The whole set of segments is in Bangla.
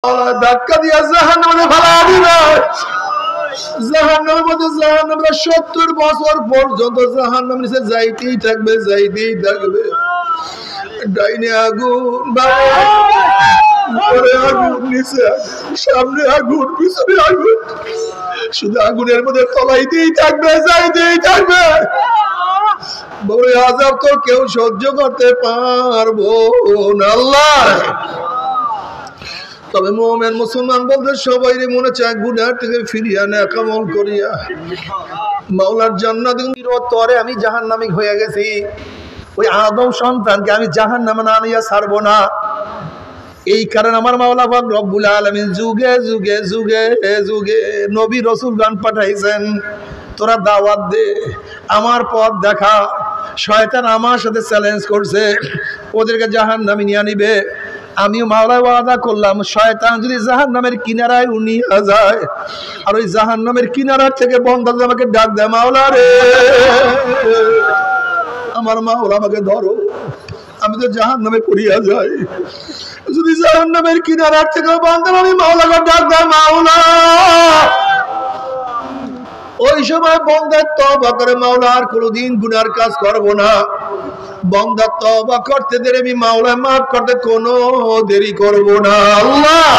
ধাক্কা দিয়া জাহান্নামে ফেলা দিবে। জাহান্নামের মধ্যে জাহান্নামে 70 বছর পর্যন্ত জাহান্নামের নিচে যাইতেই থাকবে, যাইতেই থাকবে। ডাইনে আগুন, উপরে আগুন, নিচে আগুন, সামনে আগুন, পিছনে আগুন, শুধু আগুনের মধ্যে তলাইতেই থাকবে, যাইতেই থাকবে। বড় আযাব তো কেউ সহ্য করতে পারবো না আল্লাহ। তবে মুমিন মুসলমান বলতে সবাই মনে চায় গুনাহ থেকে ফিরিয়ে নেক আমল করিয়া মাওলার জান্নাতের তরে আমি জাহান্নামী হয়ে গেছি। ওই আদম সন্তানকে আমি জাহান্নামে না নিয়ে ছাড়বো না। এই কারণে আমার মাওলা পাক রব্বুল আলামিন যুগে যুগে যুগে যুগে নবী রাসূলগণ পাঠাইছেন, তোরা দাওয়াত দে, আমার পথ দেখা। শয়তান আমার সাথে চ্যালেঞ্জ করছে, ওদেরকে জাহান্নামে নিয়ে নিবে। আমিও মাওলা ওয়াদা করলাম, শয়তান যদি জাহান্নামের কিনারায় নিয়ে যায়, আর ওই জাহান্নামের কিনারা থেকে বান্দা আমাকে ডাক দেয়, মাওলা রে, আমার মাওলা আমাকে ধরো, আমি তো জাহান্নামে পড়িয়া যাই। যদি জাহান্নামের কিনারা থেকে বান্দা আমি মাওলাকে ডাক দেয়, মাওলা, ওই সময় বান্দা তওবা করে, মাওলা আর কোনোদিন গুনার কাজ করব না। বান্দা তওবা করতে দেরি, আমি মাওলা মাফ করতে কোনো দেরি করব না। আল্লাহ,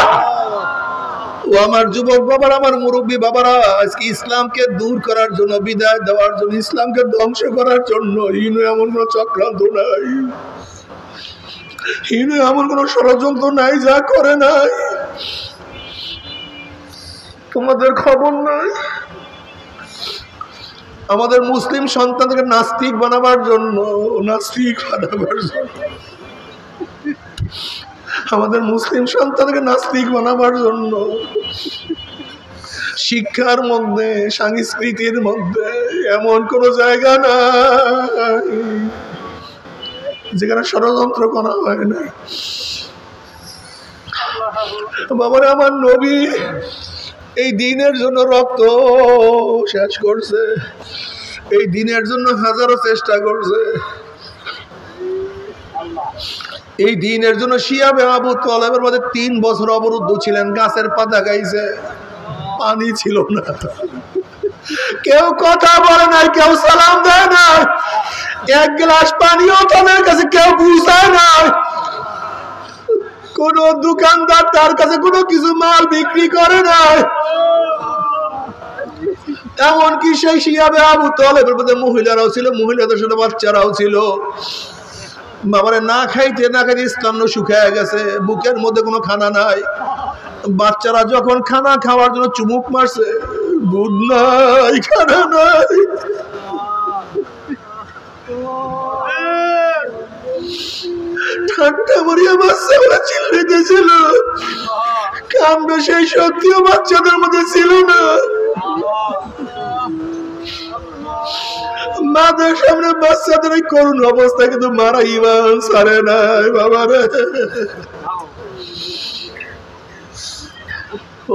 ও আমার যুবক বাবারা, আমার মুরব্বী বাবারা, আজকে ইসলামকে দূর করার জন্য, বিদায় দেওয়ার জন্য, ইসলামকে ধ্বংস করার জন্য এমন কোন চক্রান্ত নাই, এমন কোন ষড়যন্ত্র নাই যা করে নাই। তোমাদের খবর নাই আমাদের মুসলিম সন্তানদেরকে নাস্তিক বানাবার জন্য, আমাদের মুসলিম সন্তানকে নাস্তিক বানাবার জন্য শিক্ষার মধ্যে, সংস্কৃতির মধ্যে এমন কোন জায়গা নাই যেখানে ষড়যন্ত্র করা হয় না। বাবারা, আমার নবী এই দিনের জন্য রক্ত শেষ করছে, এই দিনের জন্য হাজারো চেষ্টা করছে। এই দিনের জন্য শিয়াবে আবু তালেবের মধ্যে 3 বছর অবরুদ্ধ ছিলেন, গাছের পাতা গাইছে, পানি ছিল না, কেউ কথা বলে নাই, কেউ সালাম দেয় না, এক গ্লাস পানিও তাদের কাছে কেউ বুঝায় না, কোন দোকানদার তার কাছে কোনো কিছু মাল বিক্রি করে না। এমনকি সেই শিয়াবে আবু তালেবের মধ্যে মহিলারাও ছিল, মহিলাদের সাথে বাচ্চারাও ছিল। বাবারে, না খাইতে না খাইতে ইসলাম শুকিয়ে গেছে, বুকের মধ্যে কোনো খানা নাই। বাচ্চারা যখন খানা খাওয়ার জন্য চুমুক মারছে, দুধ নাই, খানা নাই। ঠান্ডা মরিয়া বাচ্চারা চিল্লাইতেছিল, কামড়ে সেই শক্তিও বাচ্চাদের মধ্যে ছিল না। মাদের সামনে বাচ্চাদের এই করুণ অবস্থা, কিন্তু মারা ইমান ছাড়ে নাই। বাবারে,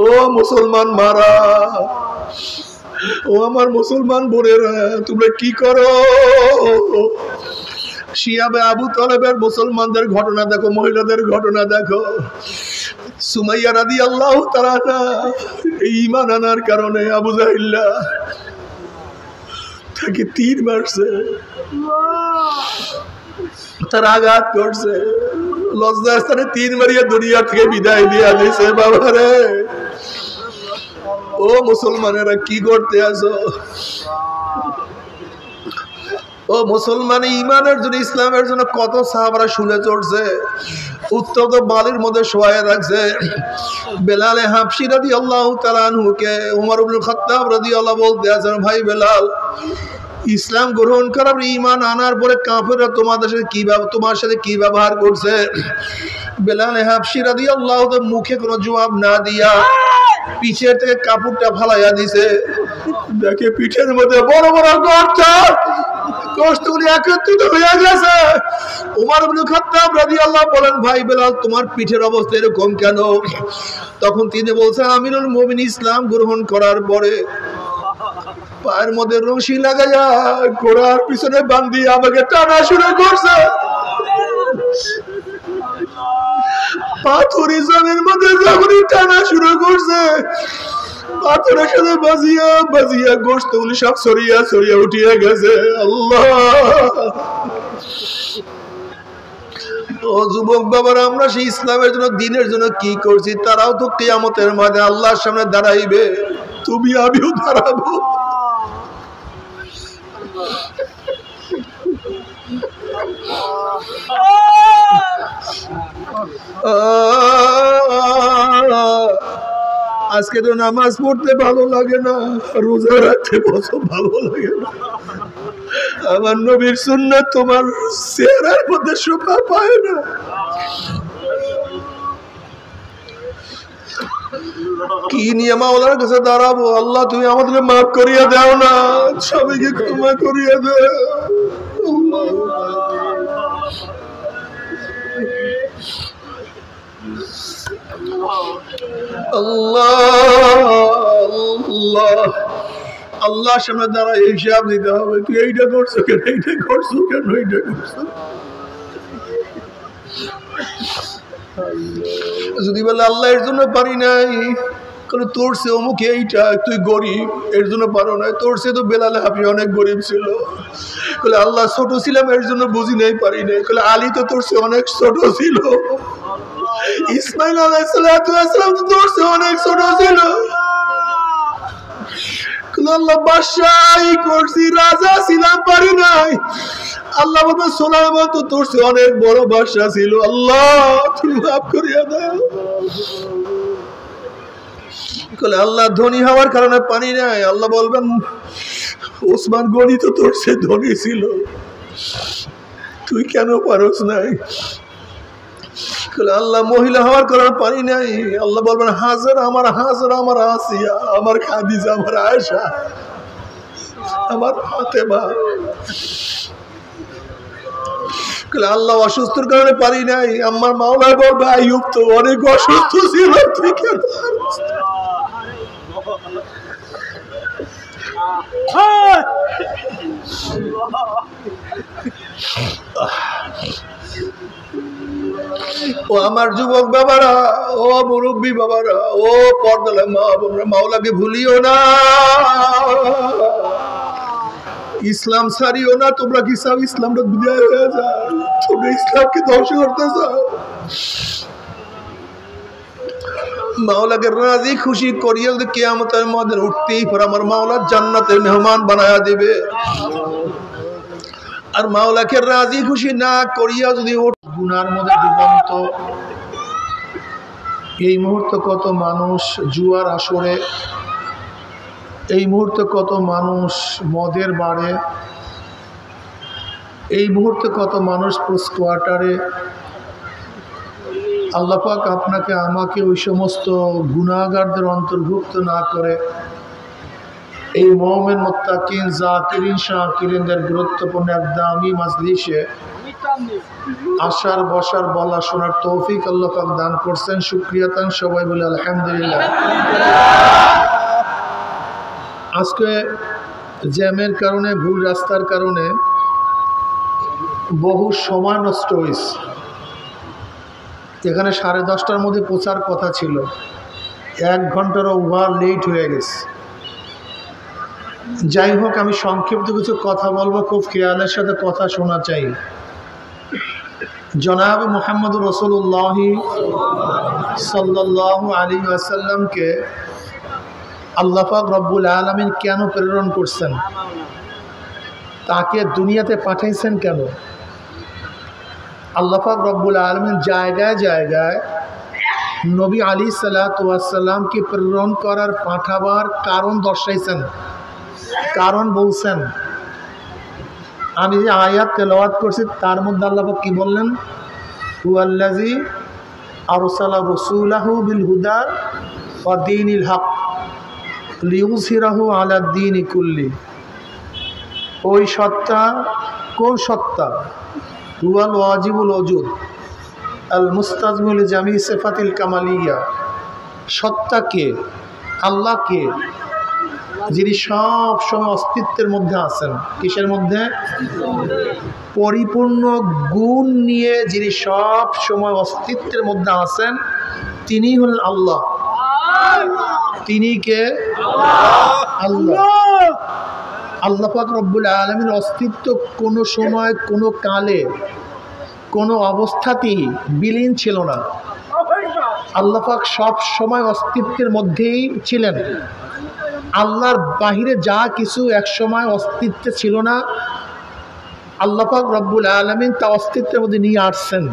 ও মুসলমান মারা, ও আমার মুসলমান বোনেরা, তোমরা কি করো? শিয়াবে আবু তালেবের মুসলমানদের ঘটনা দেখো, মহিলাদের ঘটনা দেখো। সুমাইয়া রাদিয়াল্লাহু তাআলা ঈমান আনার কারণে আবু জাহিল্লা তাকে তীর মারছে, তার আঘাত করছে, লজ্জার স্থানে তীর মারিয়া দুনিয়া থেকে বিদায় দিয়ে দিয়েছে। বাবারে, ও মুসলমানেরা কি করতে আছো? ও মুসলমান, ইমানের জন্য, ইসলামের জন্য কত সাহাবারা শুনে চড়ছে, উত্তপ্ত বালির মধ্যে শোয়ায় রাখছে। বেলাল হাবশী রাদিয়াল্লাহু তাআলা আনহুকে ওমর ইবনে খাত্তাব রাদিয়াল্লাহু বলতে আছেন, ভাই বেলাল, ইসলাম গ্রহণ করার, ঈমান আনার পরে কাফেররা তোমার সাথে কি ব্যবহার করছে? বেলাল হাবশী রাদিয়াল্লাহু তাআলা মুখে কোনো জবাব না দিয়া পিছের থেকে কাপড়টা ফালাইয়া দিছে। দেখে পিঠের মধ্যে বড় বড় গর্ত, কষ্টগুলি একত্রিত হয়ে গেছে। ওমর ইবনে খাত্তাব রাদিয়াল্লাহু বলেন, ভাই বেলাল, তোমার পিঠের অবস্থা এরকম কেন? তখন তিনি বলছেন, আমিরুল মুমিনিন ইসলাম গ্রহণ করার পরে পায়ের মধ্যে রশি লাগাইয়া ঘোড়ার পিছনে বাঁধিয়ে আমাকে টানা শুরু করছে। পাথরি জমির মধ্যে যখনই টানা শুরু করছে, পাথরের সাথে বাজিয়া বাজিয়া গোশত গুলি সব ছড়িয়া ছড়িয়া উঠিয়া গেছে। আল্লাহ, ও যুবক বাবারা, আমরা সেই ইসলামের জন্য দিনের জন্য কি করছি? তারাও তো কিয়ামতের মাঠে আল্লাহর সামনে দাঁড়াইবে, তুমি আমিও দাঁড়াবো। আজকে তো নামাজ পড়তে ভালো লাগে না, রোজা রাখতে বসো ভালো লাগে না। আমার নবীর সুন্নাত তোমার চেহারার মধ্যে শোভা পায় না। কি নিয়ে মাওলার কাছে দাঁড়াবো? আল্লাহ, তুমি আমাদেরকে মাফ করিয়া দাও না, সবাইকে ক্ষমা করিয়া দাও। আল্লাহ সামনে দাঁড়ায় হিসাব দিতে হবে, তুই এইটা করছো কেন, এইটা করছো কেন, এইটা করছো। যদি বলে আল্লাহ এর জন্য পারি নাই, তোর সে অমুক এইটা, তুই গরিব এর জন্য পারো নাই, তোর সে তো বেলাল হাফি অনেক গরিব ছিল। বলে আল্লাহ ছোট ছিলাম এর জন্য বুঝি নাই, পারি নাই। বলে আলী তো তোর সে অনেক ছোট ছিল, ইসমাইল আলাইহিস সালাম তো তোর সে অনেক ছোট ছিল। আল্লাহ বাদশাহী করছি, রাজা ছিলাম, পারি নাই। আল্লাহ বলবেন সুলাইমান তো তোর সে অনেক বড় বাদশাহ ছিল, আল্লাহ তুমি মাফ করিয়া দাও। আল্লাহ ধনী হওয়ার কারণে পানি নাই। আল্লাহ বলবেন ওসমান গনি তো তোর সে ধনী ছিল, তুই কেন পারস নাই। আল্লাহ মহিলা হওয়ার কারণে পানি নাই। আল্লাহ বলবেন হাজার আমার আসিয়া, আমার খাদিজা, আমার আয়েশা, আমার ফাতেমা। আল্লাহ অসুস্থর কারণে পারি নাই। আমার মাওলা বলবে আইয়ুব তো অনেক অসুস্থ ছিল, তুই কেন। ও আমার যুবক বাবারা, ও মুরব্বী বাবারা, ও পর্দালা মা বোনরা, মাওলাকে ভুলিও না, ইসলাম ছাড়িও না। তোমরা কি চাও ইসলামটা বিদায় হয়ে যায়? তোমরা ইসলামকে ধ্বংস করতে চাও? মাওলাকে রাজি খুশি করিয়া যদি কিয়ামতের মধ্যে উঠতেই পর আমার মাওলা জান্নাতের মেহমান বানায়া দিবে। আর মাওলাকে রাজি খুশি না করিয়া যদি গুনার মধ্যে ডুবন্ত, এই মুহূর্তে কত মানুষ জুয়ার আসরে, এই মুহূর্তে কত মানুষ মদের বারে, এই মুহূর্তে কত মানুষ পোস্ট কোয়ার্টারে। আল্লাহ পাক আপনাকে আমাকে ওই সমস্ত গুনাহগারদের অন্তর্ভুক্ত না করে এই মুমিন মুত্তাকিন জাকিরিন শাকিরিনদের গুরুত্বপূর্ণ এক দামি মাজলিসে আসার বসার বলা শোনার তৌফিক আল্লাহ পাক দান করছেন। শুকরিয়া তান সবাই বলে আলহামদুলিল্লাহ। আজকে জ্যামের কারণে, ভুল রাস্তার কারণে বহু সময় নষ্ট হয়েছে। এখানে 10:30টার মধ্যে পৌঁছার কথা ছিল, 1 ঘন্টারও ওভার লেট হয়ে গেছে। যাই হোক, আমি সংক্ষিপ্ত কিছু কথা বলবো, খুব খেয়ালের সাথে কথা শোনা চাই। জনাব মুহাম্মদ রাসূলুল্লাহ সাল্লাল্লাহু আলাইহি ওয়াসাল্লামকে আল্লাহ পাক রব্বুল আলামিন কেন প্রেরণ করছেন? তাকে দুনিয়াতে পাঠাইছেন কেন? আল্লাহ পাক রব্বুল আলামিন জায়গায় জায়গায় নবী আলাইহিসসালাতু ওয়াসসালামকে প্রেরণ করার, পাঠাবার কারণ দর্শাইছেন, কারণ বলছেন। আমি যে আয়াত তেলাওয়াত করছি তার মধ্যে আল্লাহ পাক কি বললেন? হুয়াল্লাযী আরসালা রাসূলাহু বিল হুদা ওয়া দীনিল হক লিইয়ুযহিরাহু আলা দ্বীনি কুল্লি। ওই সত্তা, কোন সত্তা? হুয়াল ওয়াজিবুল ওজুদ আল মুস্তাজমিল জামি সিফাতিল কামালিয়া। সত্তা কে? আল্লাহ কে? যিনি সব সময় অস্তিত্বের মধ্যে আছেন। কিসের মধ্যে? পরিপূর্ণ গুণ নিয়ে যিনি সব সময় অস্তিত্বের মধ্যে আছেন, তিনি হলেন আল্লাহ। তিনি কে? আল্লাহ। আল্লাহ পাক রব্বুল আলামিনের অস্তিত্ব কোনো সময়, কোনো কালে, কোনো অবস্থাতেই বিলীন ছিল না। আল্লাহ পাক সব সময় অস্তিত্বের মধ্যেই ছিলেন। আল্লাহর বাহিরে যা কিছু এক সময় অস্তিত্বে ছিল না, আল্লাহ পাক রব্বুল আলামিন তা অস্তিত্বের মধ্যে নিয়ে আসছেন।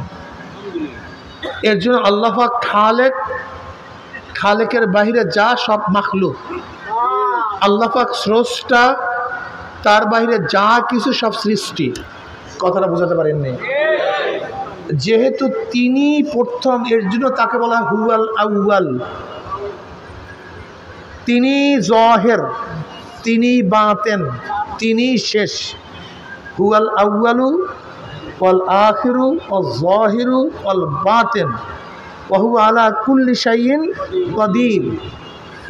এর জন্য আল্লাহ পাক খালেক, খালেকের বাহিরে যা সব মাখলুক। আল্লাহ পাক স্রষ্টা, তার বাহিরে যা কিছু সব সৃষ্টি। কথাটা বোঝাতে পারেননি? যেহেতু তিনি প্রথম, এর জন্য তাকে বলা হুয়াল আউয়াল। তিনি জহের, তিনি বাতেন, তিনি শেষ। হুয়াল আউয়ালু ওয়াল আখিরু ওয়াল যাহিরু ওয়াল বাতিন ওয়া হুয়া আলা কুল্লি শাইইন কাদির।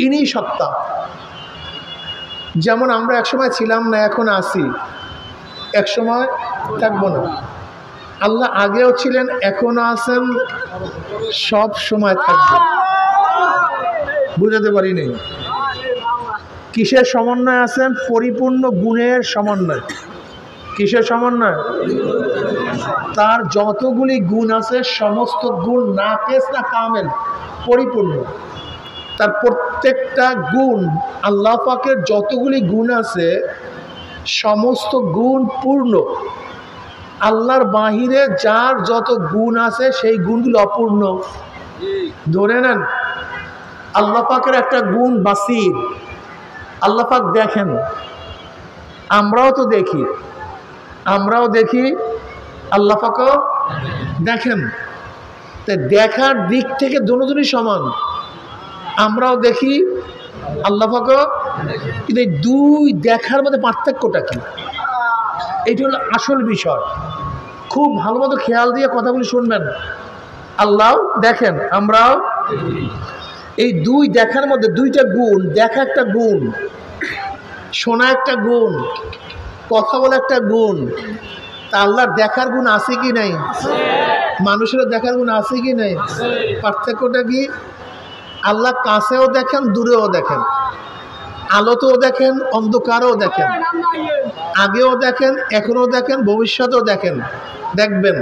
ইনি সত্তা। যেমন আমরা একসময় ছিলাম না, এখন আছি, একসময় থাকবো না। আল্লাহ আগেও ছিলেন, এখনো আছেন, সব সময় থাকবেন। বুঝাতে পারিনি? কিসের সমন্বয় আছেন? পরিপূর্ণ গুণের সমন্বয়। কিসের সমন্বয়? তার যতগুলি গুণ আছে সমস্ত গুণ নাকেস না কামেল, পরিপূর্ণ। তার প্রত্যেকটা গুণ, আল্লাহ পাকের যতগুলি গুণ আছে সমস্ত গুণ পূর্ণ। আল্লাহর বাহিরে যার যত গুণ আছে সেই গুণগুলো অপূর্ণ। ধরে নেন আল্লাহ পাকের একটা গুণ বাসির। আল্লাহ পাক দেখেন, আমরাও তো দেখি, আমরাও দেখি, আল্লাহ পাকও দেখেন। তাই দেখার দিক থেকে দুজনই সমান। আমরাও দেখি, আল্লাহ পাকও। কিন্তু এই দুই দেখার মধ্যে পার্থক্যটা কি? এইটা হলো আসল বিষয়। খুব ভালো মতো খেয়াল দিয়ে কথাগুলি শুনবেন। আল্লাহ দেখেন, আমরাও। এই দুই দেখার মধ্যে দুইটা গুণ। দেখা একটা গুণ, শোনা একটা গুণ, কথা বলা একটা গুণ। তা আল্লাহর দেখার গুণ আছে কি নাই? মানুষেরও দেখার গুণ আছে কি নাই? পার্থক্যটা কি? আল্লাহ কাছেও দেখেন, দূরেও দেখেন, আলোতেও দেখেন, অন্ধকারেও দেখেন, আগেও দেখেন, এখনও দেখেন, ভবিষ্যতেও দেখেন, দেখবেন।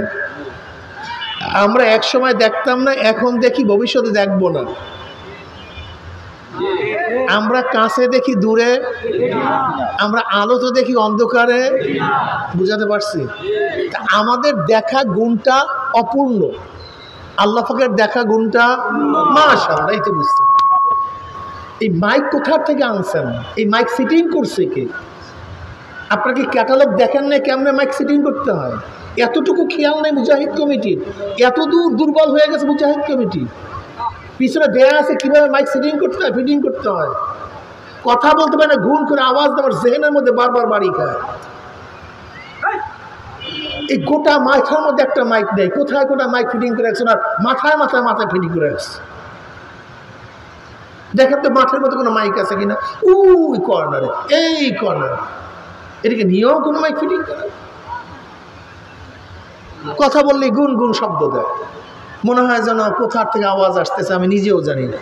আমরা এক সময় দেখতাম না, এখন দেখি, ভবিষ্যতে দেখবো না। আমরা কাছে দেখি, দূরে, আমরা আলোতে দেখি, অন্ধকারে। বুঝাতে পারছি? আমাদের দেখা গুণটা অপূর্ণ, আল্লাহ পাকের দেখা গুণটা মাশাআল্লাহ। এই তো বুঝতে। এই মাইক কোথা থেকে আনছেন? এই মাইক ফিটিং করছে কে? আপনার কি ক্যাটালগ দেখেন না কেমনে মাইক ফিটিং করতে হয়? এতটুকু খেয়াল নেই মুজাহিদ কমিটির। এত দূর দুর্বল হয়ে গেছে মুজাহিদ কমিটি। পিছনে দেয়া আছে কিভাবে মাইক ফিটিং করতে হয়, ফিটিং করতে হয়। কথা বলতে পারে না, ঘুম করে আওয়াজ দেওয়ার জেহেনের মধ্যে বারবার বাড়ি খায়। এই গোটা মাথার মধ্যে একটা মাইক নেই। কোথায় কোথায় মাইক ফিটিং করে রাখছে, আর মাথায় মাথায় মাথায় ফিটিং করে রাখছে। দেখেন তো মাঠের মধ্যে কোনো মাইক আছে কিনা? ওই কর্নারে, এই কর্নারে। এদিকে নিয়েও কোনো মাইক ফিটিং করে। কথা বললে গুন গুন শব্দ দেয়, মনে হয় যেন কোথার থেকে আওয়াজ আসতেছে, আমি নিজেও জানি না।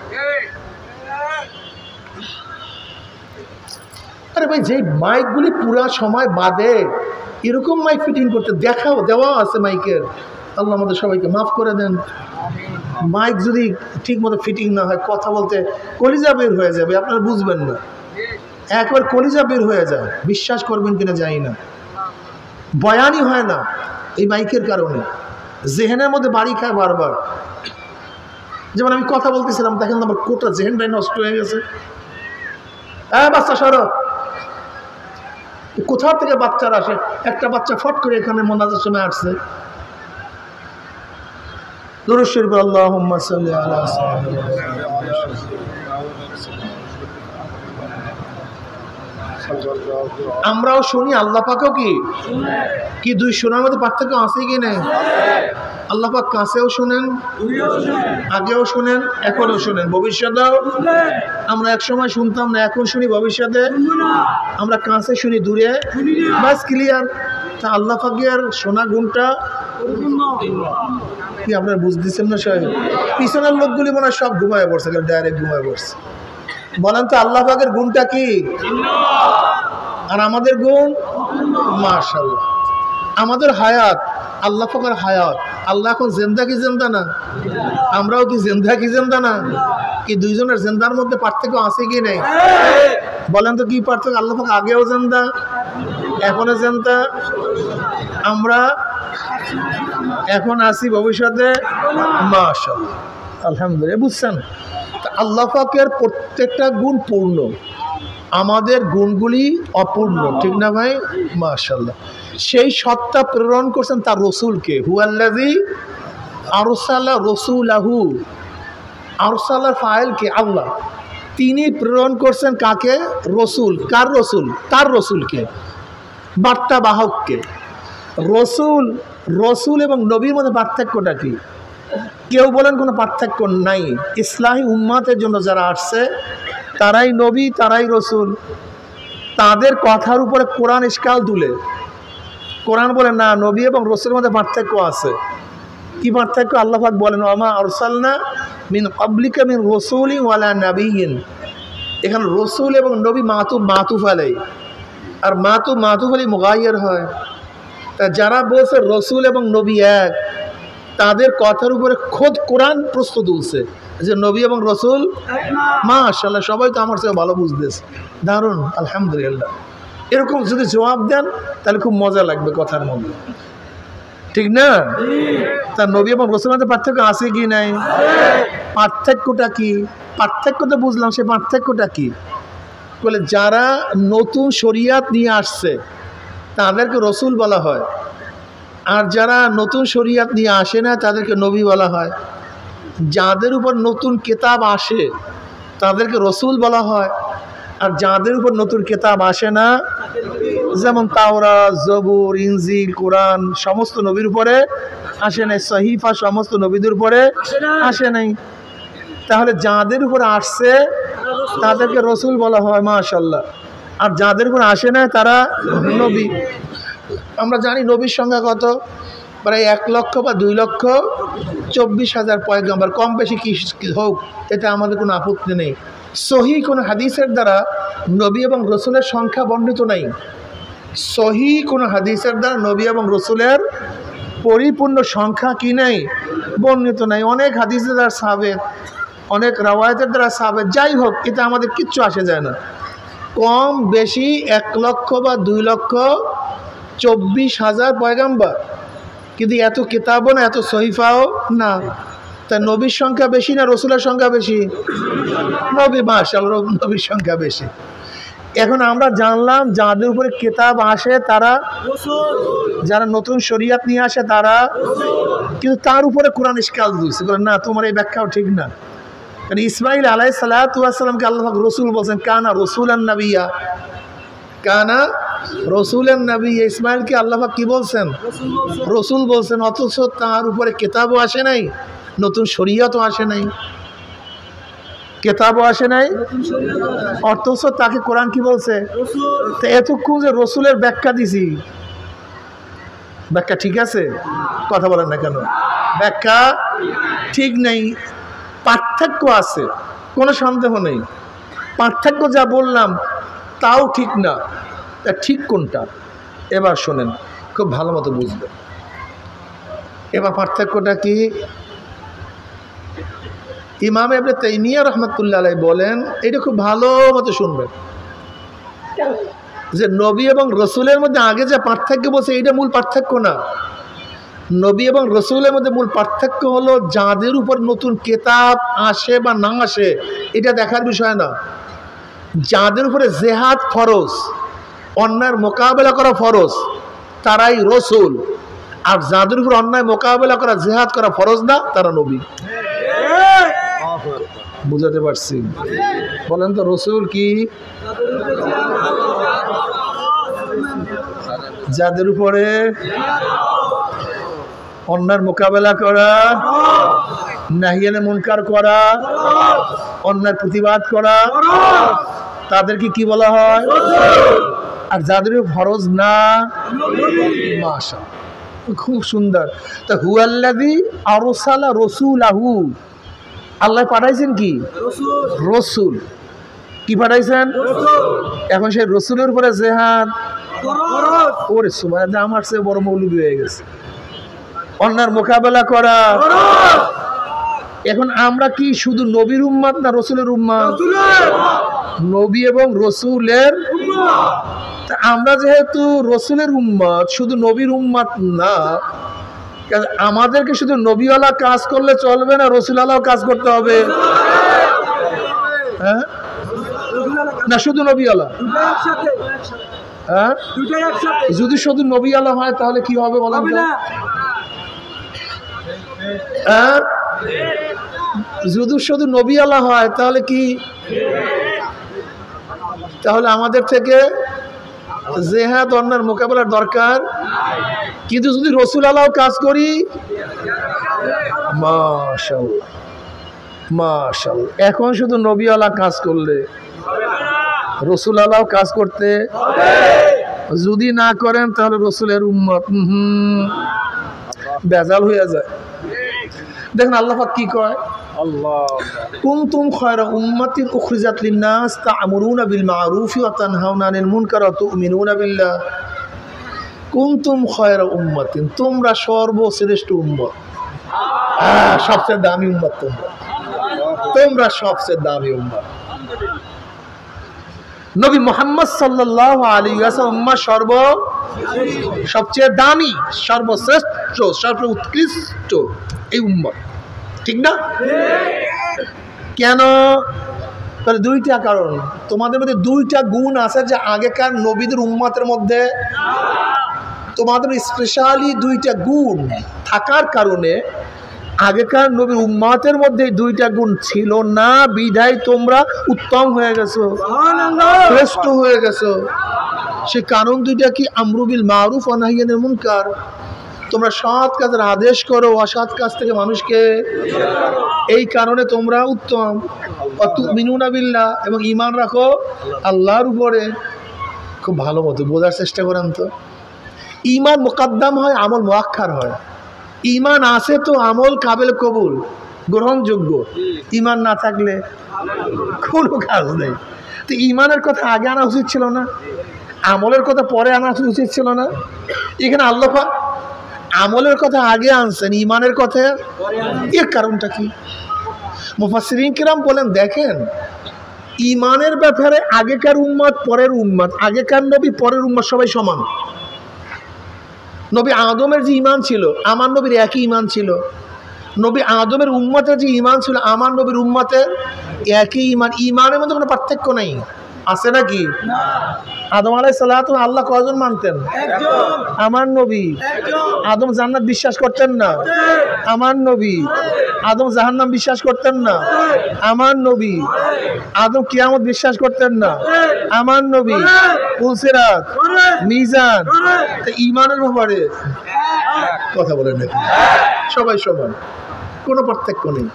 আরে ভাই, যেই মাইকগুলি পুরা সময় বাদে এরকম মাইক ফিটিং করতে দেখাও দেওয়া আছে মাইকের। আল্লাহ আমাদের সবাইকে মাফ করে দেন। মাইক যদি ঠিক মতো ফিটিং না হয়, কথা বলতে কলিজা বের হয়ে যাবে, আপনারা বুঝবেন না। একবার কলিজা বের হয়ে যায়, বিশ্বাস করবেন কিনা জানি না, বয়ানই হয় না এই মাইকের কারণে। জেহেনের মধ্যে বাড়ি খায় বারবার। যেমন আমি কথা বলতেছিলাম, দেখেন আমার কোটা জেহেনটাই নষ্ট হয়ে গেছে। বাচ্চা সরো। কোথা থেকে বাচ্চারা আসে? একটা বাচ্চা ফট করে এখানে মোনাজাতের সময় আসছে। দুরূদ শরীফ, আল্লাহুম্মা সাল্লি আলা সাইয়্যিদিনা আমরাও শুনি, আল্লাহ পাকও কি দুই শোনার মধ্যে পার্থক্য আছে কি নেই? আল্লাহ পাক কাছেও শুনেন, আগেও শুনেন, এখনো শুনেন, ভবিষ্যতেও। আমরা এক সময় শুনতাম না, এখন শুনি, ভবিষ্যতে আমরা কাছে শুনি, দূরে বাস ক্লিয়ার। তা আল্লাহ পাকের শোনা গুণটা কি আপনারা বুঝতেছেন না? সাহেব পিছনের লোকগুলি মনে হয় সব ঘুমায় পড়ছে, ডাইরেক্ট ঘুমায় পড়ছে। বলেন তো আল্লাহ পাকের গুণটা কি আর আমাদের গুণ? মাশাআল্লাহ। আমাদের হায়াত, আল্লাহ পাকের হায়াত। আল্লাহ এখন জিন্দা কি জিন্দা না? আমরাও কি জিন্দা কি জিন্দা না? কি দুইজনের জিন্দার মধ্যে পার্থক্য আছে কি নেই? বলেন তো কি পার্থক্য? আল্লাহ পাক আগেও জিন্দা, এখনো জিন্দা। আমরা এখন আছি, ভবিষ্যতে মাশাআল্লাহ আলহামদুলিল্লাহ। বুঝছেন? আল্লাহ পাকের প্রত্যেকটা গুণ পূর্ণ, আমাদের গুণগুলি অপূর্ণ, ঠিক না ভাই? মাশাআল্লাহ। সেই সত্তা প্রেরণ করছেন তার রসুলকে। হুয়াল্লাযী আরসালা রাসূলাহু, আরসালার ফাইলকে আল্লাহ, তিনি প্রেরণ করছেন কাকে? রসুল। কার রসুল? তার রসুলকে, বার্তা বাহককে। রসুল, রসুল এবং নবীর মধ্যে পার্থক্যটা কি? কেউ বলেন কোনো পার্থক্য নাই। ইসলামী উম্মাতের জন্য যারা আসছে তারাই নবী, তারাই রসুল। তাদের কথার উপরে কোরআন ইশকাল তুলে কোরআন বলে না, নবী এবং রসুলের মধ্যে পার্থক্য আছে। কি পার্থক্য? আল্লাহ পাক বলেন ওয়ামা আরসালনা মিন ক্বাবলিকা মিন রাসূলিন ওয়ালা নাবিয়্যিন। এখানে রসুল এবং নবী মাতুফ আলাই, আর মাতুফ আলাই মুগায়্যার হয়। তা যারা বলছে রসুল এবং নবী এক, তাদের কথার উপরে খোদ কোরআন প্রশ্ন তুলছে যে নবী এবং রসুল। মাশাআল্লাহ, সবাই তো আমার চেয়ে ভালো বুঝতেছে, দারুণ, আলহামদুলিল্লাহ। এরকম যদি জবাব দেন তাহলে খুব মজা লাগবে কথার মধ্যে, ঠিক না? তার নবী এবং রসুলের মধ্যে পার্থক্য আছে কি নাই? পার্থক্যটা কি? পার্থক্য তো বুঝলাম, সে পার্থক্যটা কি? বলে যারা নতুন শরিয়াত নিয়ে আসছে তাদেরকে রসুল বলা হয়, আর যারা নতুন শরিয়াত নিয়ে আসে না তাদেরকে নবী বলা হয়। যাদের উপর নতুন কিতাব আসে তাদেরকে রসুল বলা হয়, আর যাদের উপর নতুন কিতাব আসে না, যেমন তাওরাত, জবুর, ইনজিল, কোরআন সমস্ত নবীর উপরে আসে নাই, সহিফা সমস্ত নবীদের উপরে আসে নাই। তাহলে যাদের উপর আসছে তাদেরকে রসুল বলা হয়, মাশাআল্লাহ। আর যাদের উপর আসে না তারা নবী। আমরা জানি নবীর সংখ্যা কত? প্রায় 1,00,000 বা 2,24,000 পয়গম্বর, কম বেশি কি হোক, এটা আমাদের কোনো আপত্তি নেই। সহি কোনো হাদিসের দ্বারা নবী এবং রসুলের সংখ্যা বর্ণিত নাই। সহি কোনো হাদিসের দ্বারা নবী এবং রসুলের পরিপূর্ণ সংখ্যা কি নাই? বর্ণিত নাই। অনেক হাদিসের দ্বারা সাবেত, অনেক রাওয়ায়াতের দ্বারা সাবেত, যাই হোক, এটা আমাদের কিচ্ছু আসে যায় না। কম বেশি 1,00,000 বা 2,24,000 পয়গম্বর, কিন্তু এত কিতাবও না, এত সহিফাও না। তা নবীর সংখ্যা বেশি না রসুলের সংখ্যা বেশি? নবী, মাশাআল্লাহ, নবীর সংখ্যা বেশি। এখন আমরা জানলাম যাদের উপরে কিতাব আসে তারা যারা নতুন শরিয়াত নিয়ে আসে তারা, কিন্তু তার উপরে কোরআন ইশকাল দিয়েছে, বলে না তোমার এই ব্যাখ্যাও ঠিক না। কারণ ইসমাইল আলাইহিস সালাতু ওয়াস সালামকে আল্লাহ পাক রসুল বলছেন, কানা রসুলান নাবিয়্যা, কানা রসুলান নাবিয়্যা। ইসমাইলকে আল্লাহ পাক কি বলছেন? রসুল বলছেন, অথচ তার উপরে কিতাবও আসে নাই, নতুন শরিয়াতও আসে নাই, কিতাবও আসে নাই, অথচ তাকে কোরআন কি বলছে? তো এতক্ষণ যে রসুলের ব্যাখ্যা দিছি, ব্যাখ্যা ঠিক আছে? কথা বলেন না কেন? ব্যাখ্যা ঠিক নেই, পার্থক্য আছে, কোনো সন্দেহ নেই। পার্থক্য যা বললাম তাও ঠিক না। তা ঠিক কোনটা? এবার শোনেন, খুব ভালো মতো বুঝবেন। এবার পার্থক্যটা কি? ইমাম ইবনে তাইমিয়া রাহমাতুল্লাহ আলাইহি বলেন, এটা খুব ভালো মতো শুনবেন, যে নবী এবং রসুলের মধ্যে আগে যে পার্থক্য বলছে এটা মূল পার্থক্য না। নবী এবং রসুলের মধ্যে মূল পার্থক্য হলো যাদের উপর নতুন কিতাব আসে বা না আসে এটা দেখার বিষয় না। যাদের উপরে জেহাদ ফরজ, অন্যায়ের মোকাবেলা করা ফরজ, তারাই রসুল। আর যাদের উপর অন্যায় মোকাবেলা করা, জেহাদ করা ফরজ না, তারা নবী। বুঝাতে পারছি? বলেন তো রসুল কি? যাদের উপরে অন্যায়ের মোকাবেলা করা, নাহিয়ানে মুনকার করা, অন্যায়ের প্রতিবাদ করা, তাদেরকে কি বলা হয়? আর যাদের ফরজ না, মাশাআল্লাহ, খুব সুন্দর। তা হুয়াল্লাযী আরসালা রাসূলাহু, আল্লাহ পাঠাইছেন কি? রসুল। কি পাঠাইছেন? এখন সেই রসুলের উপরে জিহাদ, ওরে সুবহানাল্লাহ, আমার চেয়ে বড় মৌলবী হয়ে গেছে। অন্যায়ের মোকাবেলা করা। এখন আমরা কি শুধু নবীর উম্মত না রসুলের উম্মত? নবী এবং রসুলের। আমরা যেহেতু রসুলের উম্মত, শুধু নবীর উম্মত না, আমাদেরকে শুধু নবীওয়ালা কাজ করলে চলবে না, রসুলওয়ালাও কাজ করতে হবে। হ্যাঁ না, শুধু নবীওয়ালা? হ্যাঁ, যদি শুধু নবীওয়ালা হয় তাহলে কি হবে বলেন তো? হ্যাঁ, যদি শুধু নবীওয়ালা হয় তাহলে কি? তাহলে আমাদের থেকে জিহাদ অন্যায়ের মোকাবেলার দরকার। কিন্তু যদি রসুলওয়ালাও কাজ করি, মাশাআল্লাহ মাশাআল্লাহ। এখন শুধু নবীওয়ালা কাজ করলে, রসুলওয়ালাও কাজ করতে যদি না করেন তাহলে রসুলের উম্মত বেজাল হয়ে যায়। দেখেন আল্লাহ পাক কি কয়, কুনতুম খায়রা উম্মাতিন উখরিজাত লিন-নাস তা'মুরুনা বিল মা'রুফি ওয়া তানহাউনা আনিল মুনকার ওয়া তু'মিনুনা বিল্লাহ। কুনতুম খায়রা উম্মাতিন, তোমরা সর্বশ্রেষ্ঠ উম্মত, সবচেয়ে দামি উম্মত। তোমরা সবচেয়ে দামি উম্মত। নবী মুহাম্মদ সাল্লাল্লাহু আলাইহি ওয়াসাল্লাম সবচেয়ে দামি, সর্বশ্রেষ্ঠ, সর্বোৎকৃষ্ট এই উম্মত, ঠিক না? কেন? দুইটা কারণ। তোমাদের মধ্যে দুইটা গুণ আছে যে আগেকার নবীদের উম্মতের মধ্যে তোমাদের স্পেশালি দুইটা গুণ থাকার কারণে আগেকার নবীর উম্মতের মধ্যে দুইটা গুণ ছিল না, বিধায় তোমরা উত্তম হয়ে গেছো, শ্রেষ্ঠ হয়ে গেছো। সে কারণ দুইটা কি? আমরু বিল মারুফ ওয়া নাহয়ু আনিল মুনকার। তোমরা সৎ কাজের আদেশ করো, অসৎ কাজ থেকে মানুষকে, এই কারণে তোমরা উত্তম। ওয়া তু'মিনুনা বিল্লাহ, এবং ঈমান রাখো আল্লাহর উপরে। খুব ভালো মতো বোঝার চেষ্টা করেন তো। ঈমান মুকদ্দম হয়, আমল মুআক্খার হয়। ঈমান আছে তো আমল কাবিল কবুল, গ্রহণযোগ্য। ঈমান না থাকলে কোনো কাজ নেই। তো ঈমানের কথা আগে আনা উচিত ছিল না? আমলের কথা পরে আনা উচিত ছিল না? এখানে আল্লাহ পাক আমলের কথা আগে আনছেন, ঈমানের কথা এর কারণটা কি? মুফাসসিরিন কিরাম বলেন, দেখেন ঈমানের ব্যাপারে আগেকার উম্মত পরের উম্মত, আগেকার নবী পরের উম্মত সবাই সমান। নবী আদমের যে ঈমান ছিল আমার নবীর একই ঈমান ছিল। নবী আদমের উম্মতের যে ঈমান ছিল আমার নবীর উম্মতের একই ঈমান। ঈমানের মধ্যে কোনো পার্থক্য নেই, আছে নাকি? আদম আলাইহিস সালাতু আল্লাহ কয়জন মানতেন? আমার নবী। আদম জান্নাত বিশ্বাস করতেন না? আমার নবী। আদম জাহান্নাম বিশ্বাস করতেন না? আমার নবী। আদম কিয়ামত বিশ্বাস করতেন না? আমার নবী। পুলসিরাত, মিজান, ঈমানের ব্যাপারে কথা বলেন নাকি? সবাই সমান, কোনো পার্থক্য নেই।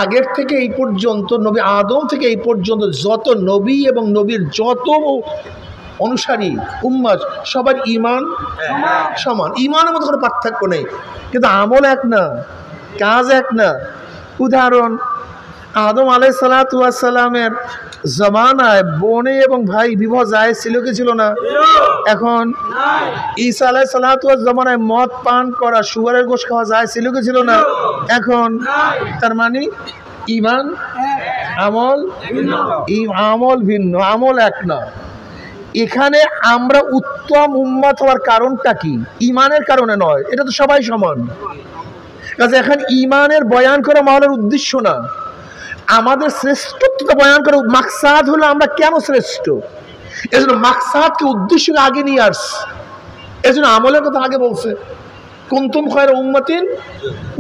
আগের থেকে এই পর্যন্ত, নবী আদম থেকে এই পর্যন্ত যত নবী এবং নবীর যত অনুসারী উম্মত, সবার ঈমান সমান। ঈমানের মধ্যে কোনো পার্থক্য নেই, কিন্তু আমল এক না, কাজ এক না। উদাহরণ, আদম আলাইহিস সালাতু ওয়াস সালামের জামানায় বোনে এবং ভাই বিবাহ জায়েজ ছিল কি ছিল না? এখন ঈসা আলাইহিস সালাতু ওয়াস জামানায় মদ পান করা, শুকরের গোশত খাওয়া জায়েজ ছিল কি ছিল না? এখন তার মানে ঈমান আমল আমল ভিন্ন, আমল এক না। এখানে আমরা উত্তম উম্মত হওয়ার কারণটা কি? ঈমানের কারণে নয়, এটা তো সবাই সমান। কাজে এখন ঈমানের বয়ান করা মাওলার উদ্দেশ্য না, আমাদের শ্রেষ্ঠত্বটা বয়ান করা মাকসাদ হলো আমরা কেন শ্রেষ্ঠ। এজন্য মাকসাদকে উদ্দেশ্যকে আগে নিয়ে আসছে, এজন্য আমলের কথা আগে বলছে। কুনতুম খায়রা উম্মাতিন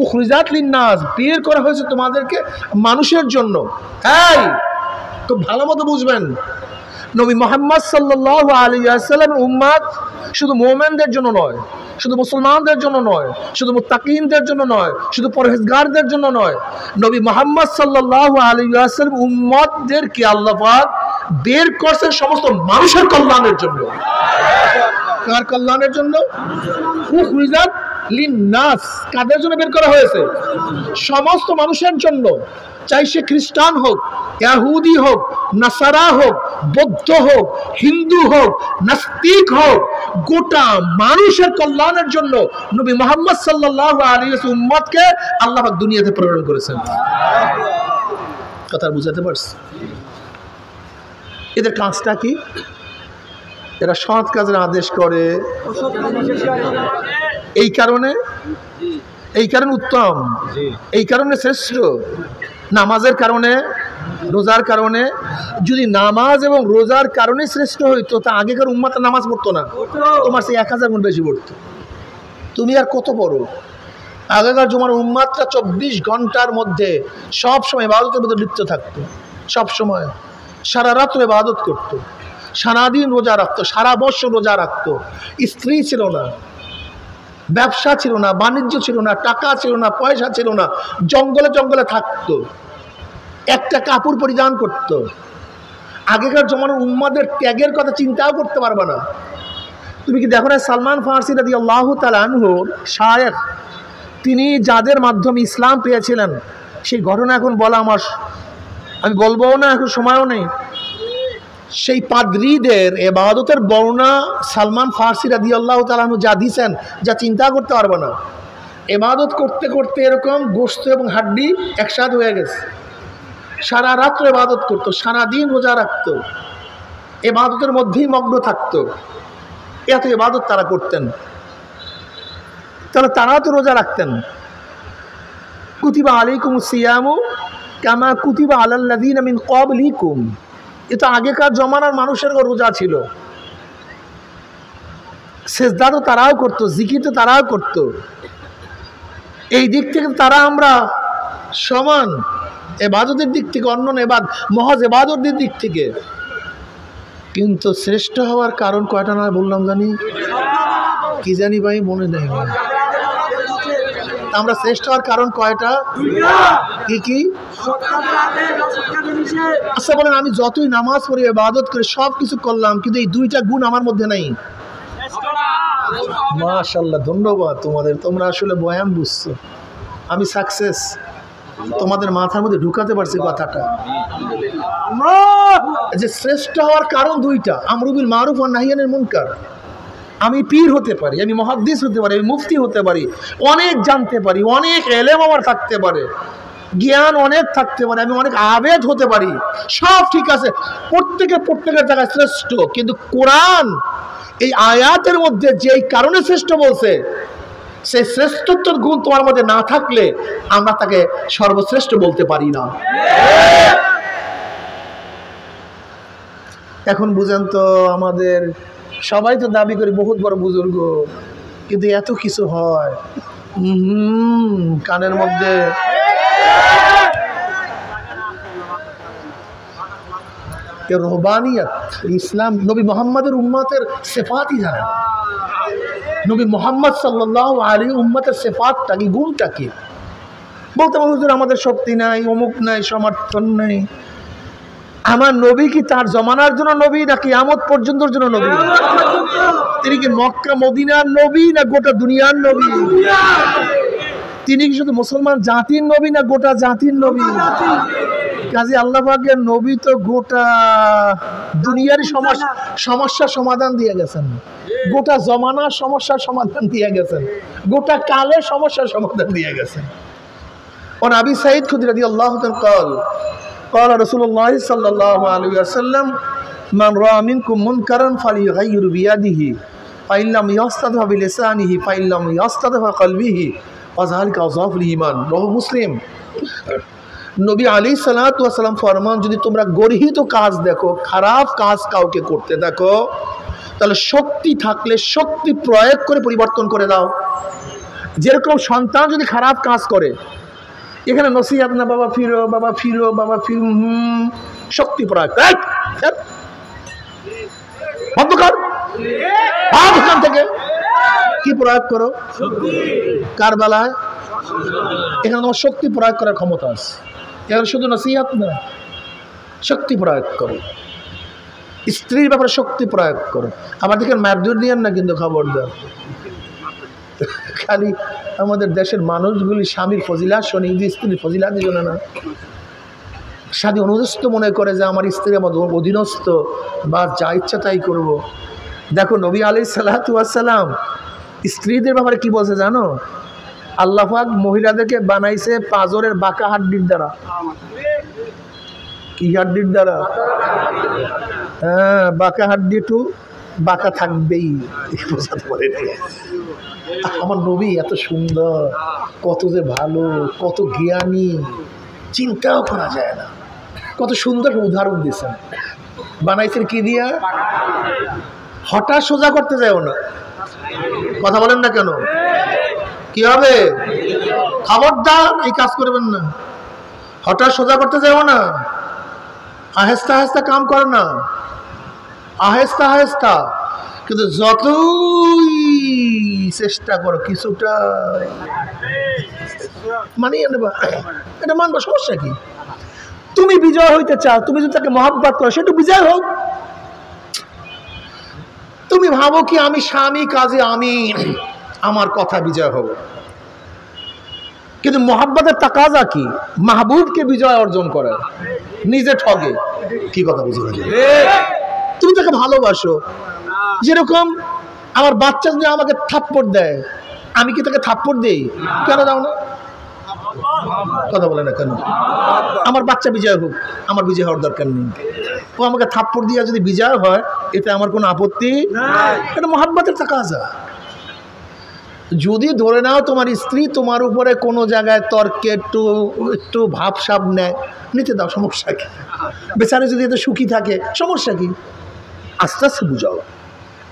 উখরিজাত লিন-নাস, বের করা হয়েছে তোমাদেরকে মানুষের জন্য। এই খুব ভালো মতো বুঝবেন, নবী মুহাম্মদ সাল্লাল্লাহু আলাইহি ওয়াসাল্লামের উম্মত শুধু মুমিনদের জন্য নয়, শুধু মুসলমানদের জন্য নয়, শুধু মুত্তাকিনদের জন্য নয়, শুধু পরহেজগারদের জন্য নয়। নবী মুহাম্মদ সাল্লাল্লাহু আলাইহি ওয়াসাল্লাম উম্মতদেরকে আল্লাহ পাক বের করছে সমস্ত মানুষের কল্যাণের জন্য। কার কল্যাণের জন্য? উখরিজাত লিন-নাস, কাদের জন্য বের করা হয়েছে? সমস্ত মানুষের জন্য। চাই সে খ্রিস্টান হোক, ইহুদি হোক, নাসারা হোক, বৌদ্ধ হোক, হিন্দু হোক, নাস্তিক হোক, গোটা মানুষের কল্যাণের জন্য নবী মুহাম্মদ সাল্লাল্লাহু আলাইহি ওয়াসাল্লাম উম্মতকে আল্লাহ পাক দুনিয়াতে প্রেরণ করেছেন। কথা বুঝাতে পারছি? এদের কাজটা কি? এরা সৎ কাজের আদেশ করে, এই কারণে উত্তম, এই কারণে শ্রেষ্ঠ। নামাজের কারণে, রোজার কারণে। যদি নামাজ এবং রোজার কারণে শ্রেষ্ঠ হইতো তা আগেকার উম্মাত নামাজ পড়তো না, তোমার সেই 1000 গুণ বেশি পড়তো। তুমি আর কত বড়? আগেকার জমার উম্মাতটা 24 ঘন্টার মধ্যে সব সময় ইবাদতের মধ্যে লিপ্ত থাকতো, সব সময় সারা রাত্র ইবাদত করতো, সারাদিন রোজা রাখতো, সারা বছর রোজা রাখতো। স্ত্রী ছিল না, ব্যবসা ছিল না, বাণিজ্য ছিল না, টাকা ছিল না, পয়সা ছিল না, জঙ্গলে জঙ্গলে থাকতো, একটা কাপড় পরিধান করত। আগেকার জমানার উম্মাদের ত্যাগের কথা চিন্তাও করতে পারবে না। তুমি কি দেখো না সালমান ফারসি রাদিয়াল্লাহু তাআলা আনহুর শায়েখ, তিনি যাদের মাধ্যমে ইসলাম পেয়েছিলেন সেই ঘটনা এখন বলা আমি বলবো না, এখন সময়ও নেই। সেই পাদ্রীদের ইবাদতের বর্ণনা সালমান ফারসি রাদিয়াল্লাহু তাআলা আনহু যা দিয়েছেন, যা চিন্তা করতে পারবে না। ইবাদত করতে করতে এরকম গোশত এবং হাড্ডি একসাথে হয়ে গেছে। সারা রাত্র ইবাদত করতো, সারাদিন রোজা রাখতো, ইবাদতের মধ্যেই মগ্ন থাকতো। এত ইবাদত তারা করতেন। তাহলে তারা তো রোজা রাখতেন। কুতিবা আলাইকুমুস সিয়ামু কামা কুতিবা আলাল্লাযীনা মিন ক্বাবলিকুম, এটা আগেকার জমানার মানুষের রোজা ছিল। সেজদা তো তারাও করতো, জিকির তো তারাও করতো। এই দিক থেকে তারা আমরা সমান, ইবাদতের দিক থেকে, অন্য মহজ ইবাদতের দিক থেকে। কিন্তু শ্রেষ্ঠ হওয়ার কারণ কয়টা না বললাম জানি? কি জানি ভাই, মনে নেই। আমরা শ্রেষ্ঠ হওয়ার কারণ কয়টা? কি কি? আচ্ছা বলেন, আমি যতই নামাজ পড়ি, ইবাদত করি, সব কিছু করলাম, কিন্তু এই দুইটা গুণ আমার মধ্যে নাই। মাশাআল্লাহ, ধন্যবাদ তোমাদের, তোমরা আসলে বয়ান বুঝছো। আমি সাকসেস, তোমাদের মাথার মধ্যে ঢুকাতে পারছি কথাটা। যে শ্রেষ্ঠ হওয়ার কারণ দুইটা, আমরু বিল মারুফ ওয়া নাহি আনিল মুনকার। আমি পীর হতে পারি, আমি মুহাদ্দিস হতে পারি, আমি মুফতি হতে পারি, অনেক জানতে পারি, অনেক ইলম আমার থাকতে পারে, জ্ঞান অনেক থাকতে পারে, আমি অনেক আবেদ হতে পারি, সব ঠিক আছে, প্রত্যেকের জায়গায় শ্রেষ্ঠ। কিন্তু কোরআন এই আয়াতের মধ্যে যেই কারণে শ্রেষ্ঠ বলছে, সেই শ্রেষ্ঠত্বের গুণ তোমার মধ্যে না থাকলে আমরা তাকে সর্বশ্রেষ্ঠ বলতে পারি না। এখন বুঝেন তো, আমাদের সবাই তো দাবি করি বহুত বড় বুজুর্গ, কিন্তু এত কিছু হয় কানের মধ্যে। রহবানিয়ত, ইসলাম, নবী মুহাম্মদের উম্মতের সিফাতই জানেন। নবী মুহাম্মদ সাল্লাল্লাহু আলাইহি উম্মতের সিফাতটা কি, গুণটা কি? বলতে হুজুর আমাদের শক্তি নাই, অমুক নাই, সমর্থন নাই। আমার নবী কি তার জমানার জন্য নবী, না কিয়ামত পর্যন্তর জন্য নবী? তিনি কি মক্কা মদিনার নবী, না গোটা দুনিয়ার নবী? তিনি কি শুধু মুসলমান জাতির নবী, না গোটা জাতির নবী? কাজী আল্লাহ পাকের নবী তো গোটা দুনিয়ারই সমস্যার সমাধান দিয়ে গেছেন, গোটা জমানার সমস্যার সমাধান দিয়ে গেছেন, গোটা কালের সমস্যার সমাধান দিয়ে গেছেন। ওন আবি সাঈদ খুদরি রাদিয়াল্লাহু তাআলা قال قال رسول الله صلى الله عليه وسلم من رأى منكم منكرا فليغير بيده فإن لم يستطع بلسانه فإن لم يستطع بقلبه وذلك أضعف الإيمان। رواه মুসলিম। নবী আলাইহিস সালাতু ওয়াস সালাম ফরমান, যদি তোমরা গর্হিত কাজ দেখো, খারাপ কাজ কাউকে করতে দেখো, তাহলে শক্তি থাকলে শক্তি প্রয়োগ করে পরিবর্তন করে দাও। যেরকম সন্তান যদি খারাপ কাজ করে, এখানে নসিহত না, বাবা ফিরো, বাবা ফিরো, বাবা ফিরো, শক্তি প্রয়োগ, বন্ধ কর, এখান থেকে কি প্রয়োগ করো? কার বেলায়? এখানে তোমার শক্তি প্রয়োগ করার ক্ষমতা আছে। এখানে শুধু নসিহত না, শক্তি প্রয়োগ করো। স্ত্রীর ব্যাপারে শক্তি প্রয়োগ করো। আবার দেখেন মারধর নিয়েন না কিন্তু, খবরদার। খালি আমাদের দেশের মানুষগুলি স্বামীর ফজিলাত শোনে, স্ত্রীর ফজিলাত শোনে না। স্বামী অনুদস্ত মনে করে যে আমার স্ত্রী আমার অধীনস্থ, বা যা ইচ্ছা তাই করব। দেখো নবী আলাইহিস সালাতু ওয়াস সালাম স্ত্রীদের ব্যাপারে কি বলছে জানো? আল্লাহ পাক মহিলাদেরকে বানাইছে পাঁজরের বাঁকা হাড্ডির দ্বারা। কি হাড্ডির দ্বারা? হ্যাঁ, বাঁকা হাড্ডি একটু বাঁকা থাকবেই। আমার নবী এত সুন্দর, কত যে ভালো, কত জ্ঞানী, চিন্তাও করা যায় না। কত সুন্দর উদাহরণ দিয়েছেন। বানাইছেন কি দিয়া? হঠাৎ সোজা করতে যাও না। কথা বলেন না কেন? কি হবে? খবরদার এই কাজ করবেন না। হঠাৎ সোজা করতে যাও না। আহেস্তা আহেস্তা কাম করে না, আহেস্তা আহেস্তা। কিন্তু যতই চেষ্টা করো কিছুটা মানিয়ে নেবা, এটা মানবা, সমস্যা কি? তুমি বিজয় হইতে চাও, তুমি যদি তাকে মহব্বত করো, সেটা বিজয় হোক। তুমি ভাবো কি আমি স্বামী, কাজে আমি আমার কথা বিজয় হবে। কিন্তু মহব্বতের তাকাজা কি? মাহবুবকে বিজয় অর্জন করে, নিজে ঠগে। কি কথা বুঝে? তুমি তাকে ভালোবাসো। যেরকম আমার বাচ্চা যদি আমাকে থাপ্পড় দেয়, আমি কি তাকে থাপ্পড় দেই? কেন দাও না? কথা বলে না কেন? আমার বাচ্চা বিজয় হোক, আমার বিজয় হওয়ার দরকার নেই। ও আমাকে থাপ্পড় দিয়ে যদি বিজয় হয়, এতে আমার কোনো আপত্তি নাই। এটা মহব্বতের তাকাজা। যদি ধরে নাও তোমার স্ত্রী তোমার উপরে কোনো জায়গায় তর্কে একটু ভাবসাব নেয়, নিতে দাও, সমস্যা কি? বেচারে যদি এতে সুখী থাকে, সমস্যা কি? আস্তে আস্তে বুঝাও,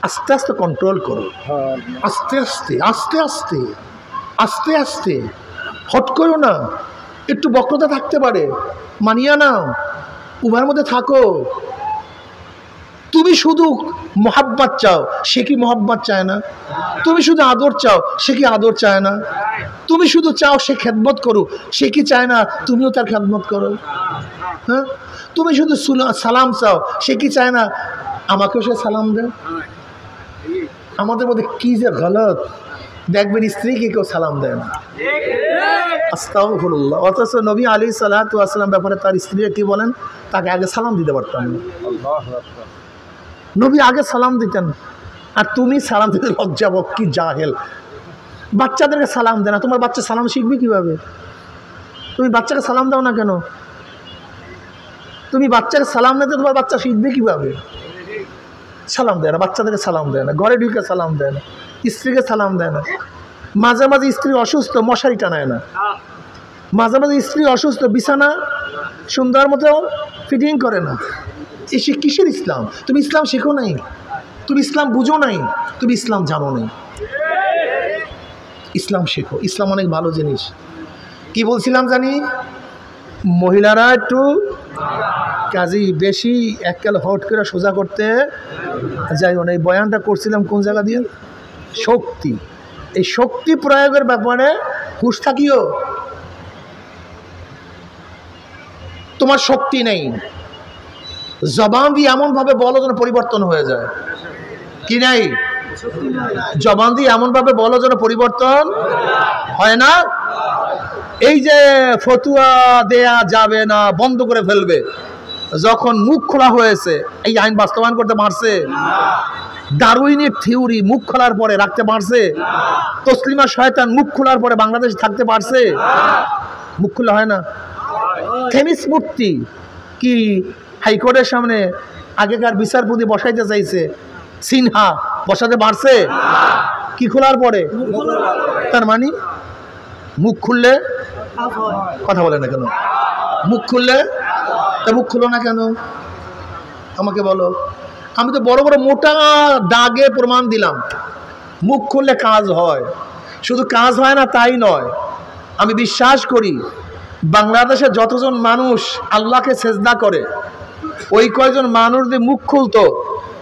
আস্তে আস্তে কন্ট্রোল করো, আস্তে আস্তে আস্তে আস্তে আস্তে আস্তে। হট করো না। একটু বক্রতা থাকতে পারে, মানিয়া নাও, উভয়ের মধ্যে থাকো। তুমি শুধু মহাব্বত চাও, সে কি মহাব্বত চায় না? তুমি শুধু আদর চাও, সে কি আদর চায় না? তুমি শুধু চাও সে খেদমত করুক, সে কি চায় না তুমিও তার খেদমত করো? হ্যাঁ, তুমি শুধু সালাম চাও, সে কি চায় না আমাকেও সে সালাম দেয়? আমাদের মধ্যে কি যে গলত, দেখবেন স্ত্রীকে কেউ সালাম দেয় না। আস্তাগফিরুল্লাহ। অথচ নবী আলাইহিস সালাতু ওয়াস সালাম ব্যাপারে তার স্ত্রীরা কি বলেন? তাকে আগে সালাম দিতে পারতাম না। নবী আগে সালাম দিতেন, আর তুমি সালাম দিতে লজ্জা পাও, কি জাহেল। বাচ্চাদেরকে সালাম দেয় না। তোমার বাচ্চা সালাম শিখবে কিভাবে? তুমি বাচ্চাকে সালাম দাও না কেন? তুমি বাচ্চাকে সালাম না দিতে তোমার বাচ্চা শিখবে কিভাবে? সালাম দেয় না, বাচ্চাদেরকে সালাম দেয় না, ঘরে ঢুকে সালাম দেয় না, স্ত্রীকে সালাম দেয় না। মাঝে মাঝে স্ত্রী অসুস্থ, মশারি টানায় না। মাঝে মাঝে স্ত্রী অসুস্থ, বিছানা সুন্দর মতো ফিটিং করে না। এসে কিসের ইসলাম? তুমি ইসলাম শেখো নাই, তুমি ইসলাম বুঝো নাই, তুমি ইসলাম জানো নাই। ইসলাম শেখো, ইসলাম অনেক ভালো জিনিস। কি বলছিলাম জানি? মহিলারা একটু কাজী বেশি এককাল হট করে সোজা করতে যাই না। এই বয়ানটা করছিলাম কোন জায়গা দিয়ে? শক্তি। এই শক্তি প্রয়োগের ব্যাপারে হুঁশ থাকিও। তোমার শক্তি নেই, জবান দিয়ে এমনভাবে বলো যেন পরিবর্তন হয়ে যায়। কি নাই? জবান দিয়ে এমনভাবে বলো যেন পরিবর্তন হয় না। এই যে ফতুয়া দেয়া যাবে না, বন্ধ করে ফেলবে, যখন মুখ খোলা হয়েছে, এই আইন বাস্তবায়ন করতে পারছে? ডারউইনের থিওরি মুখ খোলার পরে রাখতে পারছে? তসলিমা শয়তান মুখ খোলার পরে বাংলাদেশ থাকতে পারছে? মুখ খোলা হয় না। থেমিস মূর্তি কি হাইকোর্টের সামনে আগেকার বিচারপতি বসাইতে চাইছে, সিনহা বসাতে পারছে? কি খোলার পরে? তার মানে মুখ খুললে, কথা বলে না কেন? মুখ খুললে, তা মুখ খুলো না কেন আমাকে বলো? আমি তো বড় বড় মোটা দাগে প্রমাণ দিলাম মুখ খুললে কাজ হয়। শুধু কাজ হয় না তাই নয়, আমি বিশ্বাস করি বাংলাদেশে যতজন মানুষ আল্লাহকে সেজদা করে ওই কয়জন মানুষ যদি মুখ খুলতো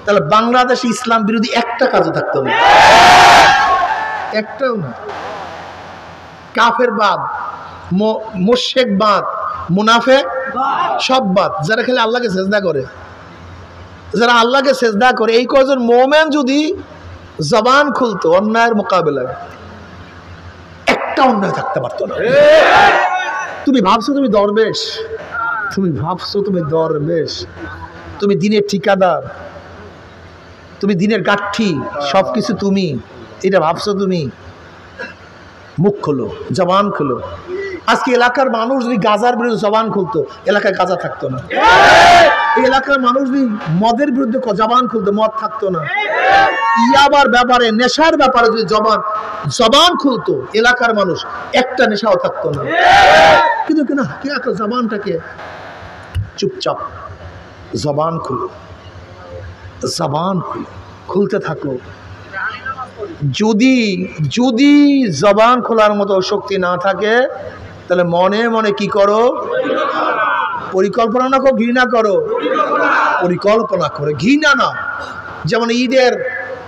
তাহলে বাংলাদেশে ইসলাম বিরোধী একটা কাজও থাকতো না, একটাও না। কাফের বাদ, মুশরিক বাদ, মুনাফিক সব বাদ, যারা খালি আল্লাহকে সেজদা করে, যারা আল্লাহকে সেজদা করে এই কয়জন মুমিন যদি জবান খুলতো অন্যায়ের মোকাবেলায়, একটা অন্যায় থাকতে পারতো না। তুমি ভাবছো তুমি দরবেশ, তুমি ভাবছো তুমি দরবেশ, তুমি দিনের ঠিকাদার, তুমি দিনের গাঠি, সবকিছু তুমি, এটা ভাবছো তুমি? মুখ খোলো, জবান খোলো। আজকে এলাকার মানুষ যদি গাজার বিরুদ্ধে জবান খুলতো এলাকায় গাজা থাকতো না। এই এলাকার মানুষ যদি মদের বিরুদ্ধে জবান খুলতো মদ থাকতো না। ইয়াবার ব্যাপারে, নেশার ব্যাপারে যদি জবান খুলতো এলাকার মানুষ একটা নেশাও থাকতো না। কিন্তু কেন জবানটাকে চুপচাপ, জবান খুলো, জবান খুলো, খুলতে থাকো। যদি যদি জবান খোলার মতো শক্তি না থাকে তাহলে মনে মনে কি করো? পরিকল্পনা না করো, ঘৃণা করো। পরিকল্পনা করে, ঘৃণা না। যেমন ঈদের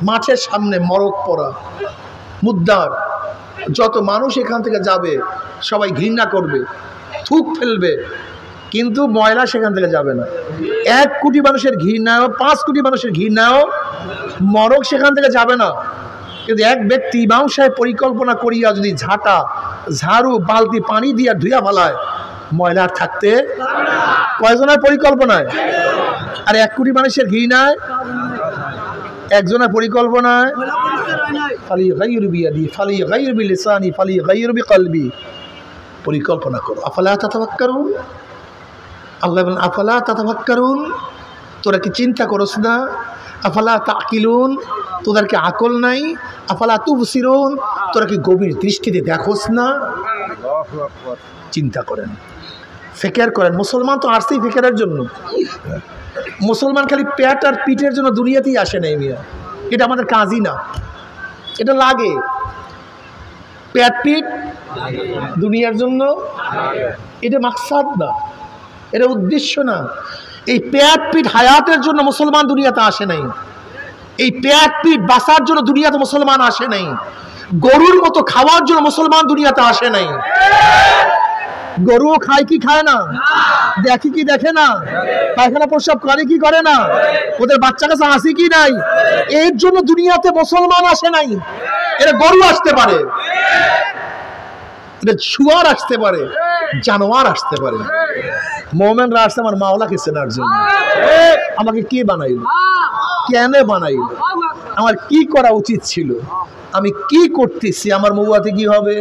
মাঠের সামনে মরক পড়া, মুদ্দার, যত মানুষ এখান থেকে যাবে সবাই ঘৃণা করবে, থুক ফেলবে, কিন্তু ময়লা সেখান থেকে যাবে না। 1 কোটি মানুষের ঘৃণাও, 5 কোটি মানুষের ঘৃণাও মরক সেখান থেকে যাবে না। কিন্তু এক ব্যক্তি ইমাম সাহেব পরিকল্পনা করিয়া যদি ঝাঁটা, ঝাড়ু, বালতি পানি দিয়া ধুইয়া ফেলায়, ময়লা থাকতে কয়জনের পরিকল্পনায়? আর 1 কোটি মানুষের ঘৃণায়, একজনের পরিকল্পনায়। পরিকল্পনা করো। আফালা তাতাফাক্কারুন, আল্লাহ বলেন আফালা তাতাফাক্কারুন, তোরা কি চিন্তা করস না? আফালা তাকিলুন, তোদেরকে আকল নাই? আফালা তুবসিরুন, তোরা কি গভীর দৃষ্টিতে দেখোস না? চিন্তা করেন, ফিকির করেন। মুসলমান তো আসছেই ফিকিরের জন্য। মুসলমান খালি পেট আর পিঠের জন্য দুনিয়াতেই আসে নাই মিয়া, এটা আমাদের কাজই না। এটা লাগে, পেট পিঠ দুনিয়ার জন্য, এটা মাকসাদ না, এটা উদ্দেশ্য না। এই পেট পিঠ হায়াতের জন্য মুসলমান দুনিয়াতে আসে নাই। এই পেট পিঠ বাঁচার জন্য দুনিয়াতে মুসলমান আসে নাই। গরুর মতো খাওয়ার জন্য মুসলমান দুনিয়াতে আসে নাই। গরুও খায় কি খায় না? দেখে কি দেখে না? পায়খানা প্রস্রাব করে কি করে না? ওদের বাচ্চা কাছে আসি কি নাই? এর জন্য দুনিয়াতে মুসলমান আসে নাই। এরা গরু আসতে পারে, এটা শুয়ার আসতে পারে, জানোয়ার আসতে পারে। মোমেনরা আসছে আমার মাওলাকে চেনার জন্য। আমাকে কে বানাইল? কেন বানাইল? আমার কি করা উচিত ছিল? আমি কি করতেছি? আমার মৌয়াতে কি হবে?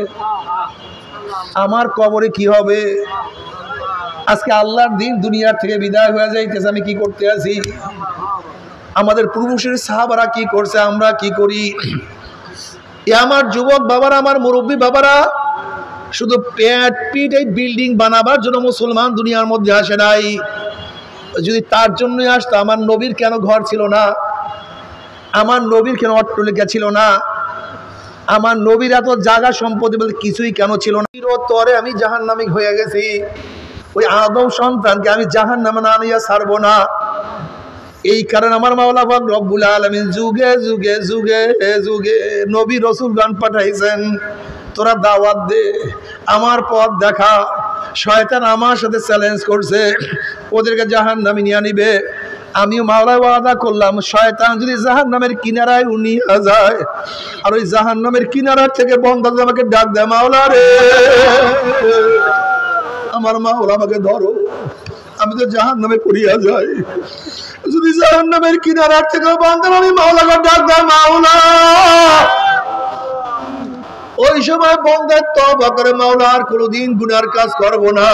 আমার কবরে কি হবে? আজকে আল্লাহর দিন দুনিয়ার থেকে বিদায় হয়ে যাইতেছে, আমি কি করতে আছি? আমাদের পূর্বপুরুষের সাহাবারা কি করছে, আমরা কি করি? এ আমার যুবক বাবারা, আমার মুরব্বী বাবারা, শুধু পেট পিট এই বিল্ডিং বানাবার জন্য মুসলমান দুনিয়ার মধ্যে আসে নাই। যদি তার জন্যই আসতো, আমার নবীর কেন ঘর ছিল না? আমার নবীর কেন অট্টালিকা ছিল না? আমার নবীর এত জায়গা সম্পত্তি বলতে কিছুই কেন ছিল না? তরে আমি জাহান্নামী হয়ে গেছি, ওই আদম সন্তানকে আমি জাহান্নামে না নিয়ে ছাড়বো না। এই কারণে আমার মাওলা পাক রব্বুল আলামিন যুগে যুগে যুগে যুগে নবী রাসূলগণ পাঠাইছেন, তোরা দাওয়াত দে, আমার পথ দেখা। শয়তান আমার সাথে চ্যালেঞ্জ করছে, ওদেরকে জাহান্নামে নিয়ে নিবে। আমিও মাওলায় ওয়াদা করলাম, শয়তান যদি জাহান্নামের কিনারায় নিয়ে যায়, আর ওই জাহান্নামের কিনারার থেকে বান্দা আমাকে ডাক দেয়, মাওলা রে, আমার মাওলা আমাকে ধরো, আমি তো জাহান্নামে পড়িয়া যাই। যদি জাহান্নামের কিনারার থেকে বান্দা আমি মাওলাকে ডাক দেয়, মাওলা, ওই সময় বান্দা তওবা করে, মাওলা আর কোনোদিন গুনার কাজ করব না।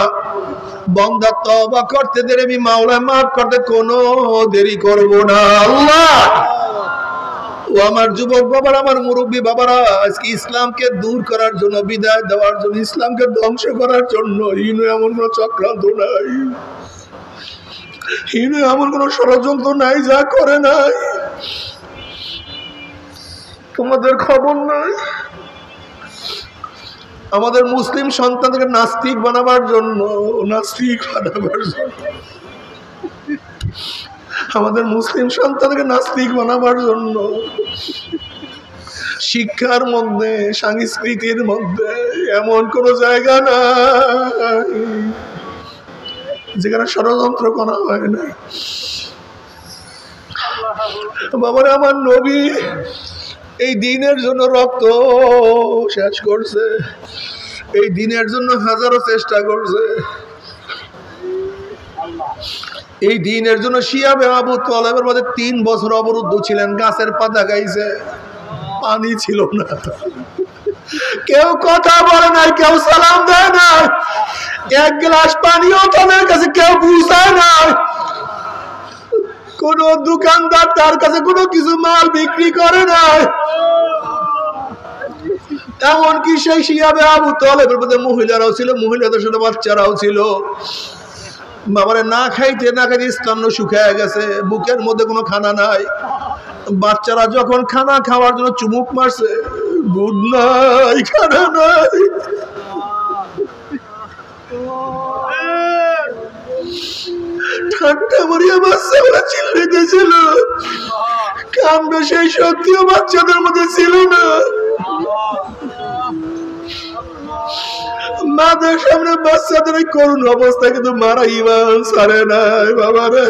বান্দা তওবা করতে দেরি, আমি মাওলা মাফ করতে কোনো দেরি করব না। আল্লাহ, ও আমার যুবক বাবারা, আমার মুরব্বী বাবারা, আজকে ইসলামকে দূর করার জন্য, বিদায় দেওয়ার জন্য, ইসলামকে ধ্বংস করার জন্য হিনু এমন কোনো চক্রান্ত নাই, হিনু এমন কোনো ষড়যন্ত্র নাই যা করে নাই। তোমাদের খবর নাই, আমাদের মুসলিম সন্তানকে নাস্তিক বানাবার জন্য, আমাদের মুসলিম সন্তানকে নাস্তিক বানাবার জন্য শিক্ষার মধ্যে, সংস্কৃতির মধ্যে এমন কোন জায়গা নাই যেখানে ষড়যন্ত্র করা হয় না। বাবারে, আমার নবী এই দিনের জন্য রক্ত শেষ করছে, এই দিনের জন্য হাজারো চেষ্টা করছে। এই দিনের জন্য শিয়াবে আবু তালেবের মধ্যে 3 বছর অবরুদ্ধ ছিলেন, গাছের পাতা খাইছে, পানি ছিল না, কেউ কথা বলে নাই, কেউ সালাম দেয় না, এক গ্লাস পানিও তাদের কাছে কেউ বুঝায় না, কোন দোকানদার তার কাছে কোনো কিছু মাল বিক্রি করে নাই। এমনকি সেই শিয়াবে আবু তালেবের মধ্যে মহিলারাও ছিল, মহিলাদের সাথে বাচ্চারাও ছিল। বাবারে, না খাইতে না খাইতে ইসলাম শুকিয়ে গেছে, বুকের মধ্যে কোনো খানা নাই। বাচ্চারা যখন খানা খাওয়ার জন্য চুমুক মারছে, দুধ নাই, খানা নাই। ঠান্ডা মরিয়া বাচ্চাগুলো চিল্লাইতেছিল, কামড়ে সেই শক্তিও বাচ্চাদের মধ্যে ছিল না। মাদের সামনে বাচ্চাদের এই করুণ অবস্থা, কিন্তু মারা ইমান ছাড়ে নাই। বাবারে,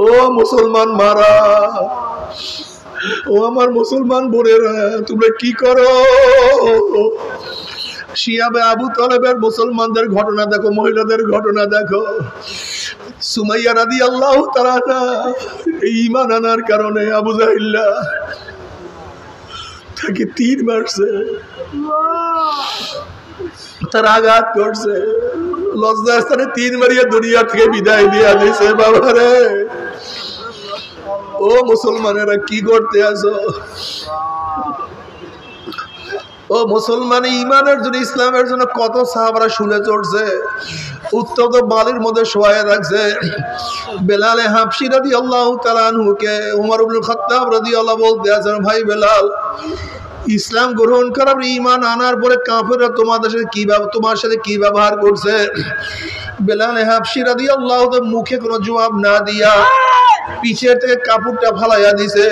ও মুসলমান মারা, ও আমার মুসলমান বোনেরা, তোমরা কি করো? শিয়াবে আবু তালেবের মুসলমানদের ঘটনা দেখো, মহিলাদের ঘটনা দেখো। সুমাইয়া রাদিয়াল্লাহু তাআলা ঈমান আনার কারণে আবু জাহিল্লা তাকে তীর মারছে, তার আঘাত করছে, লজ্জার স্থানে তীর মারিয়া দুনিয়া থেকে বিদায় দিয়ে দিয়েছে। বাবারে, ও মুসলমানেরা কি করতে আছো? ও মুসলমান, ইমানের জন্য, ইসলামের জন্য কত সাহাবারা শুলে চড়ছে, উত্তপ্ত বালির মধ্যে শোয়ায় রাখছে। বেলাল হাবশী রাদিয়াল্লাহু তাআলা আনহুকে ওমর ইবনে খাত্তাব রাদিয়াল্লাহু বলতে আছেন, ভাই বেলাল, ইসলাম গ্রহণ করার, ঈমান আনার পরে কাফেররা তোমার সাথে কি ব্যবহার করছে? বেলাল হাবশী রাদিয়াল্লাহু তাআলা মুখে কোনো জবাব না দিয়া পিছের থেকে কাপড়টা ফালাইয়া দিছে।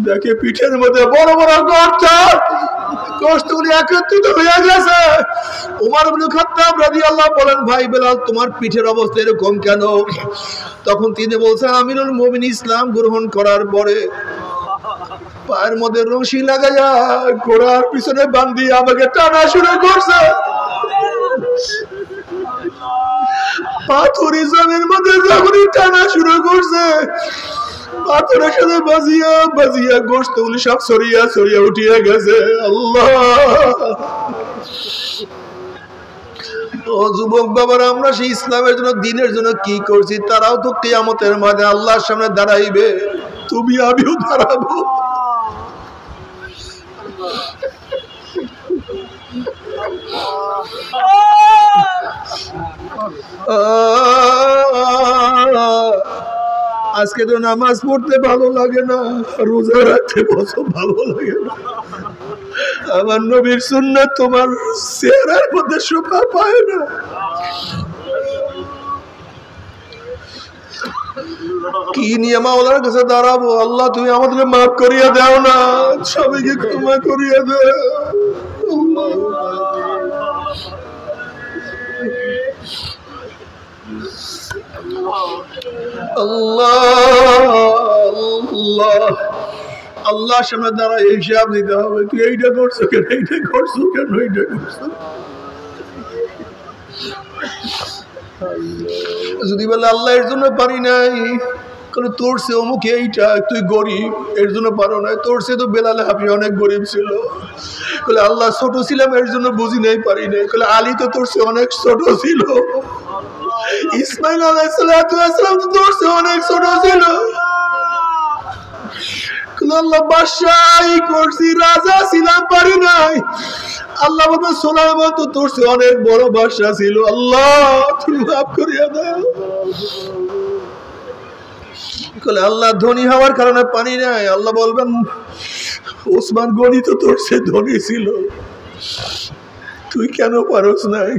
দেখে পিঠের মধ্যে বড় বড় গর্ত, কষ্টগুলি একত্রিত হয়ে গেছে। ওমর ইবনে খাত্তাব রাদিয়াল্লাহু বলেন, ভাই বেলাল, তোমার পিঠের অবস্থা এরকম কেন? তখন তিনি বলছেন, আমিরুল মুমিনিন ইসলাম গ্রহণ করার পরে পায়ের মধ্যে রশি লাগাইয়া ঘোড়ার পিছনে বান্ধি আমাকে টানা শুরু করছে। পাথরি জমির মধ্যে যখনই টানা শুরু করছে, পাথরের সাথে বাজিয়া বাজিয়া গোশতগুলি সব ছড়িয়া ছড়িয়া উঠিয়া গেছে। আল্লাহ, ও যুবক বাবারা, আমরা সেই ইসলামের জন্য, দিনের জন্য কি করছি? তারাও তো কিয়ামতের মাঠে আল্লাহর সামনে দাঁড়াইবে, তুমি আমিও দাঁড়াবো। আজকে তো নামাজ পড়তে ভালো লাগে না, রোজা রাখতে ভালো লাগে না। আমার নবীর সুন্নাত তোমার চেহারার মধ্যে শোভা পায় না। কি নিয়ে মাওলার কাছে দাঁড়াবো? আল্লাহ, তুমি আমাদেরকে মাফ করিয়া দাও না, সবাইকে ক্ষমা করিয়া দাও। আল্লাহর সামনে দাঁড়ায় হিসাব দিতে হবে, তুই এইটা করছো কেন, এইটা করছো কেন, এইটা করছো। যদি বলে আল্লাহ এর জন্য পারি নাই, তোর সে অমুক এইটা, তুই গরিব এর জন্য পারো নাই, তোর সে তো বেলাল হাবশী অনেক গরিব ছিল। আল্লাহ ছোট ছিলাম এর জন্য বুঝি নাই, পারি নাই। আলী তো তোর সে অনেক ছোট ছিল, ইসমাইল আলাইহিস সালাম তো তোর সে অনেক ছোট ছিল। আল্লাহ বাদশাহী করছি, রাজা ছিলাম, পারি নাই। আল্লাহ বলবেন, সুলাইমান তো তোর সে অনেক বড় বাদশাহ ছিল, আল্লাহ তুমি মাফ করিয়া দাও। আল্লাহ ধনী হওয়ার কারণে পানি নাই। আল্লাহ বলবেন ওসমান গনি তো তোর সে ধনী ছিল, তুই কেন পারস নাই?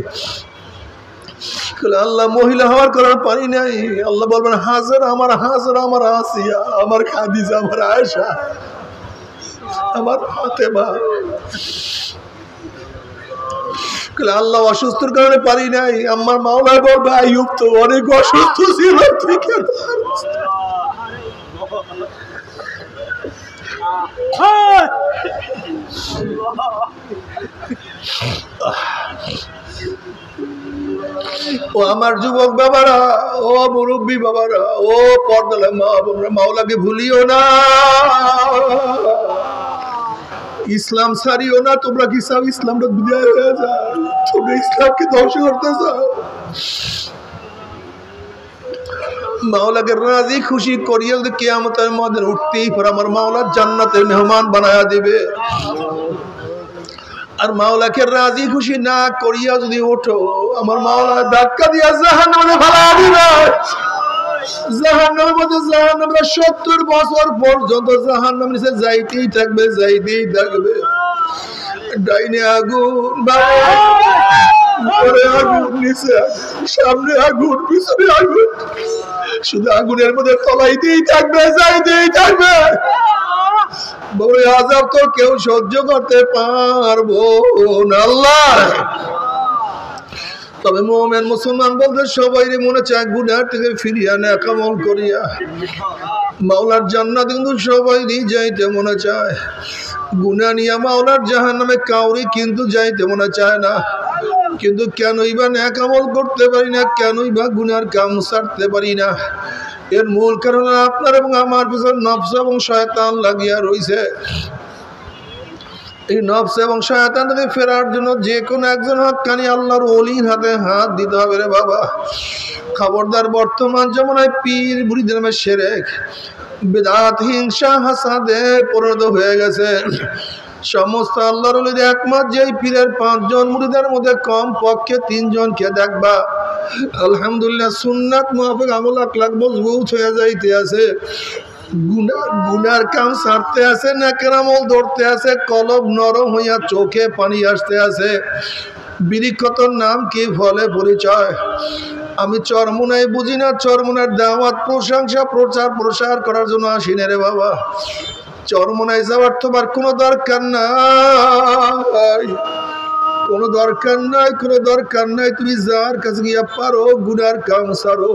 আল্লাহ মহিলা হওয়ার কারণে পানি নাই। আল্লাহ বলবেন হাজার আমার আসিয়া, আমার খাদিজা, আমার আয়েশা, আমার ফাতেমা। আল্লাহ অসুস্থর কারণে পারি নাই। আমার মাওলা বলবে আইয়ুব তো অনেক অসুস্থ ছিল, তুই কেন? ও আমার যুবক বাবারা, ও মুরব্বী বাবারা, ও পর্দালে মা বোনরা, মাওলাকে ভুলিও না, ইসলাম ছাড়িও না। তোমরা কি চাও ইসলামটা বিদায় হয়ে যায়? তোমরা ইসলামকে ধ্বংস করতে চাও? মাওলাকে রাজি খুশি করিয়া যদি কিয়ামতের মধ্যে উঠতেই পর আমার মাওলা জান্নাতের মেহমান বানায়া দিবে। আর মাওলাকে রাজি খুশি না করিয়া যদি ওঠো, আমার মাওলা ধাক্কা দিয়া জাহান্নামে ফালায়া দিবে। জাহান্নামের মধ্যে জাহান্নামীরা 70 বছর পর্যন্ত জাহান্নামের নিচে যাইতেই থাকবে, যাইতেই থাকবে। ডাইনে আগুন, উপরে আগুন, নিচে সামনে আগুন, পিছনে আগুন, শুধু আগুনের মধ্যে তলাইতেই থাকবে, যাইতেই থাকবে। বড় আযাব তো কেউ সহ্য করতে পারবো না আল্লাহ। তবে মুমিন মুসলমান বলতে সবাই মনে চায় গুনাহ থেকে ফিরিয়া নেক আমল করিয়া মাওলার জান্নাত কিন্তু সবাইরই যাইতে মনে চায়। গুনাহ নিয়ে মাওলার জাহান্নামে কাউরি কিন্তু যাইতে মনে চায় না। কিন্তু কেনই বা নেক আমল করতে পারি না, কেনই বা গুনার কাম ছাড়তে পারি না? এর মূল কারণ আপনার এবং আমার পিছনে নফস এবং শয়তান লাগিয়া রয়েছে। এই নফস এবং শয়তান থেকে ফেরার জন্য যে কোনো একজন হক্কানি আল্লাহর ওলির হাতে হাত দিতে হবে রে বাবা। খবরদার, বর্তমান জমানায় পীর মুরিদের নামে শিরক, বিদআত, হিংসা, হাসাদে পরিণত হয়ে গেছে। সমস্ত আল্লাহর ওলিদের একমাত্র যেই পীরের 5 জন মুরিদের মধ্যে কম পক্ষে 3 জনকে দেখবা আলহামদুলিল্লাহ সুন্নাত মুআফিক আমল আখলাক মজবুত হয়ে যাইতে আছে, গুনার কাম ছাড়তে আছে, নেকের আমল ধরতে আছে, কলব নরম হইয়া চোখে পানি আসতে আছে। বিরিক্ষতর নাম কি, ফলে পরিচয়। আমি চরমুনাই বুঝি না, চরমুনার দাওয়াত, প্রশংসা, প্রচার প্রসার করার জন্য আসি না রে বাবা। চরমুনায় যাওয়ার তোমার কোনো দরকার নাই, কোনো দরকার নাই, কোনো দরকার নাই। তুমি যার কাছে গিয়া পারো গুনার কাম ছাড়ো,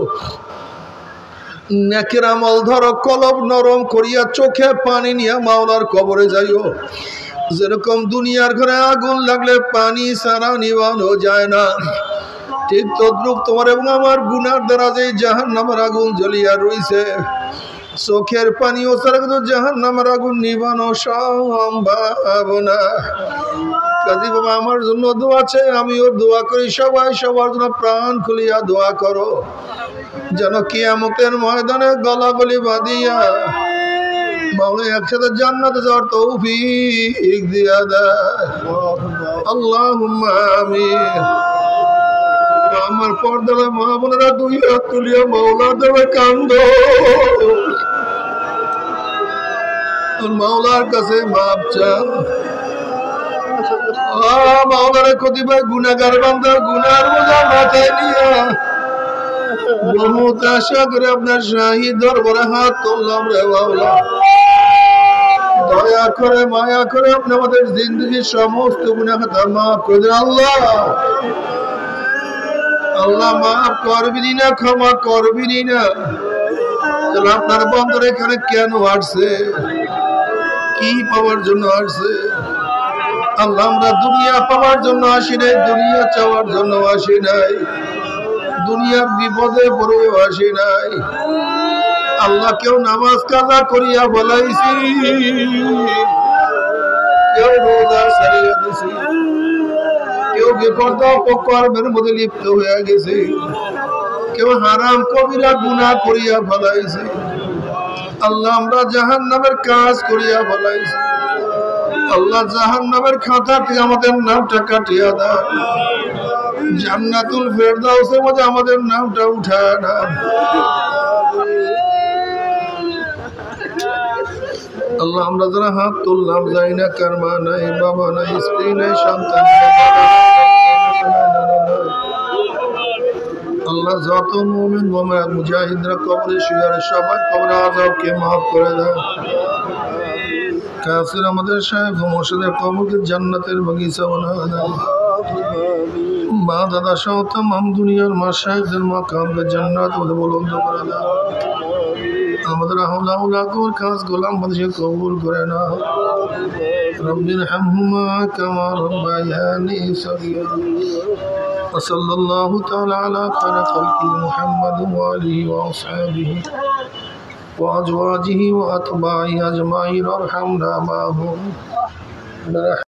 নেকের আমল ধরো, কলব নরম করিয়া চোখে পানি নিয়া মাওলার কবরে যাইও। যেরকম দুনিয়ার ঘরে আগুন লাগলে পানি ছাড়া নিভানো যায় না, ঠিক তদ্রুপ তোমার এবং আমার গুনার দ্বারা যে জাহান্নামের আগুন জ্বলিয়া রইছে, চোখের পানিও ছাড়া কিন্তু জাহান্নামের আগুন নিভানো সম্ভব না। কাজী বাবা আমার জন্য দোয়া আছে, আমিও দোয়া করি, সবাই সবার জন্য প্রাণ খুলিয়া দোয়া করো, যেন কিয়ামতের ময়দানে গলাগলি বাঁধিয়া মাওলা একসাথে জান্নাতে যাওয়ার তৌফিক দিয়া দেয়। আল্লাহুম্মা আমিন। আমার পর্দার মা বোনেরা 2 হাত তুলিয়া মাওলার দেবে কান্দো, মাওলার কাছে মাপ চাও। মাওলার কতিপয় গুনাহগার বান্দা গুনার বোঝা মাথায় নিয়া বহুত আশা করে আপনার শাহী দরবারে হাত তুললাম রে মাওলা। দয়া করে মায়া করে আপনি আমাদের জিন্দগির সমস্ত গুনাহ খাতা মাফ করে দেন আল্লাহ। আল্লাহ মাফ করবি না, ক্ষমা করবি না। আপনার বন্ধুর এখানে কেন আসছে, কি পাওয়ার জন্য আসছে? আল্লাহ আমরা দুনিয়া পাওয়ার জন্য আসি নাই, দুনিয়া চাওয়ার জন্য আসি নাই, দুনিয়ার বিপদে পড়েও আসি নাই। আল্লাহ কেউ নামাজ কাজা করিয়া বলাইছি, কেউ রোজা ছাড়িয়া দিছি, কেউ বিপদ অপকর্মের মধ্যে লিপ্ত হয়ে গেছে, কেউ হারাম কবিরা গুনাহ করিয়া ফলাইছে। আল্লাহ আমরা জাহান্নামের কাজ করিয়া ফলাইছি। আল্লাহ জাহান্নামের খাতা থেকে আমাদের নামটা কাটিয়া দাও, জান্নাতুল ফেরদাউসের মধ্যে আমাদের নামটা উঠায় দাও। আল্লাহ আমরা যারা হাত তুললাম যাই না কার মা নাই বাবা নাই স্ত্রী নাই সন্তান আল্লাহ যত মুমিন মুজাহিদরা কবরে শুয়ে সবার কবরে আযাবকে মাফ করে দাও কাফির আমাদের শাইখ মুর্শিদের কবরকে জান্নাতের বাগিচা বানায় দাও মা দাদা সহ তাম দুনিয়ার মা শাইখদের মাকামকে জান্নাত বুলন্দ করে দাও আমাদের আহলা কবর খাস গোলাম বাদশা কবুল করে না রব্বির হামহুমা কামা রব্বায়ানি সগীরা وصلى الله تعالى على خير خلقه محمد وآله وأصحابه وأزواجه وأتباعه أجمعين وارحمنا معهم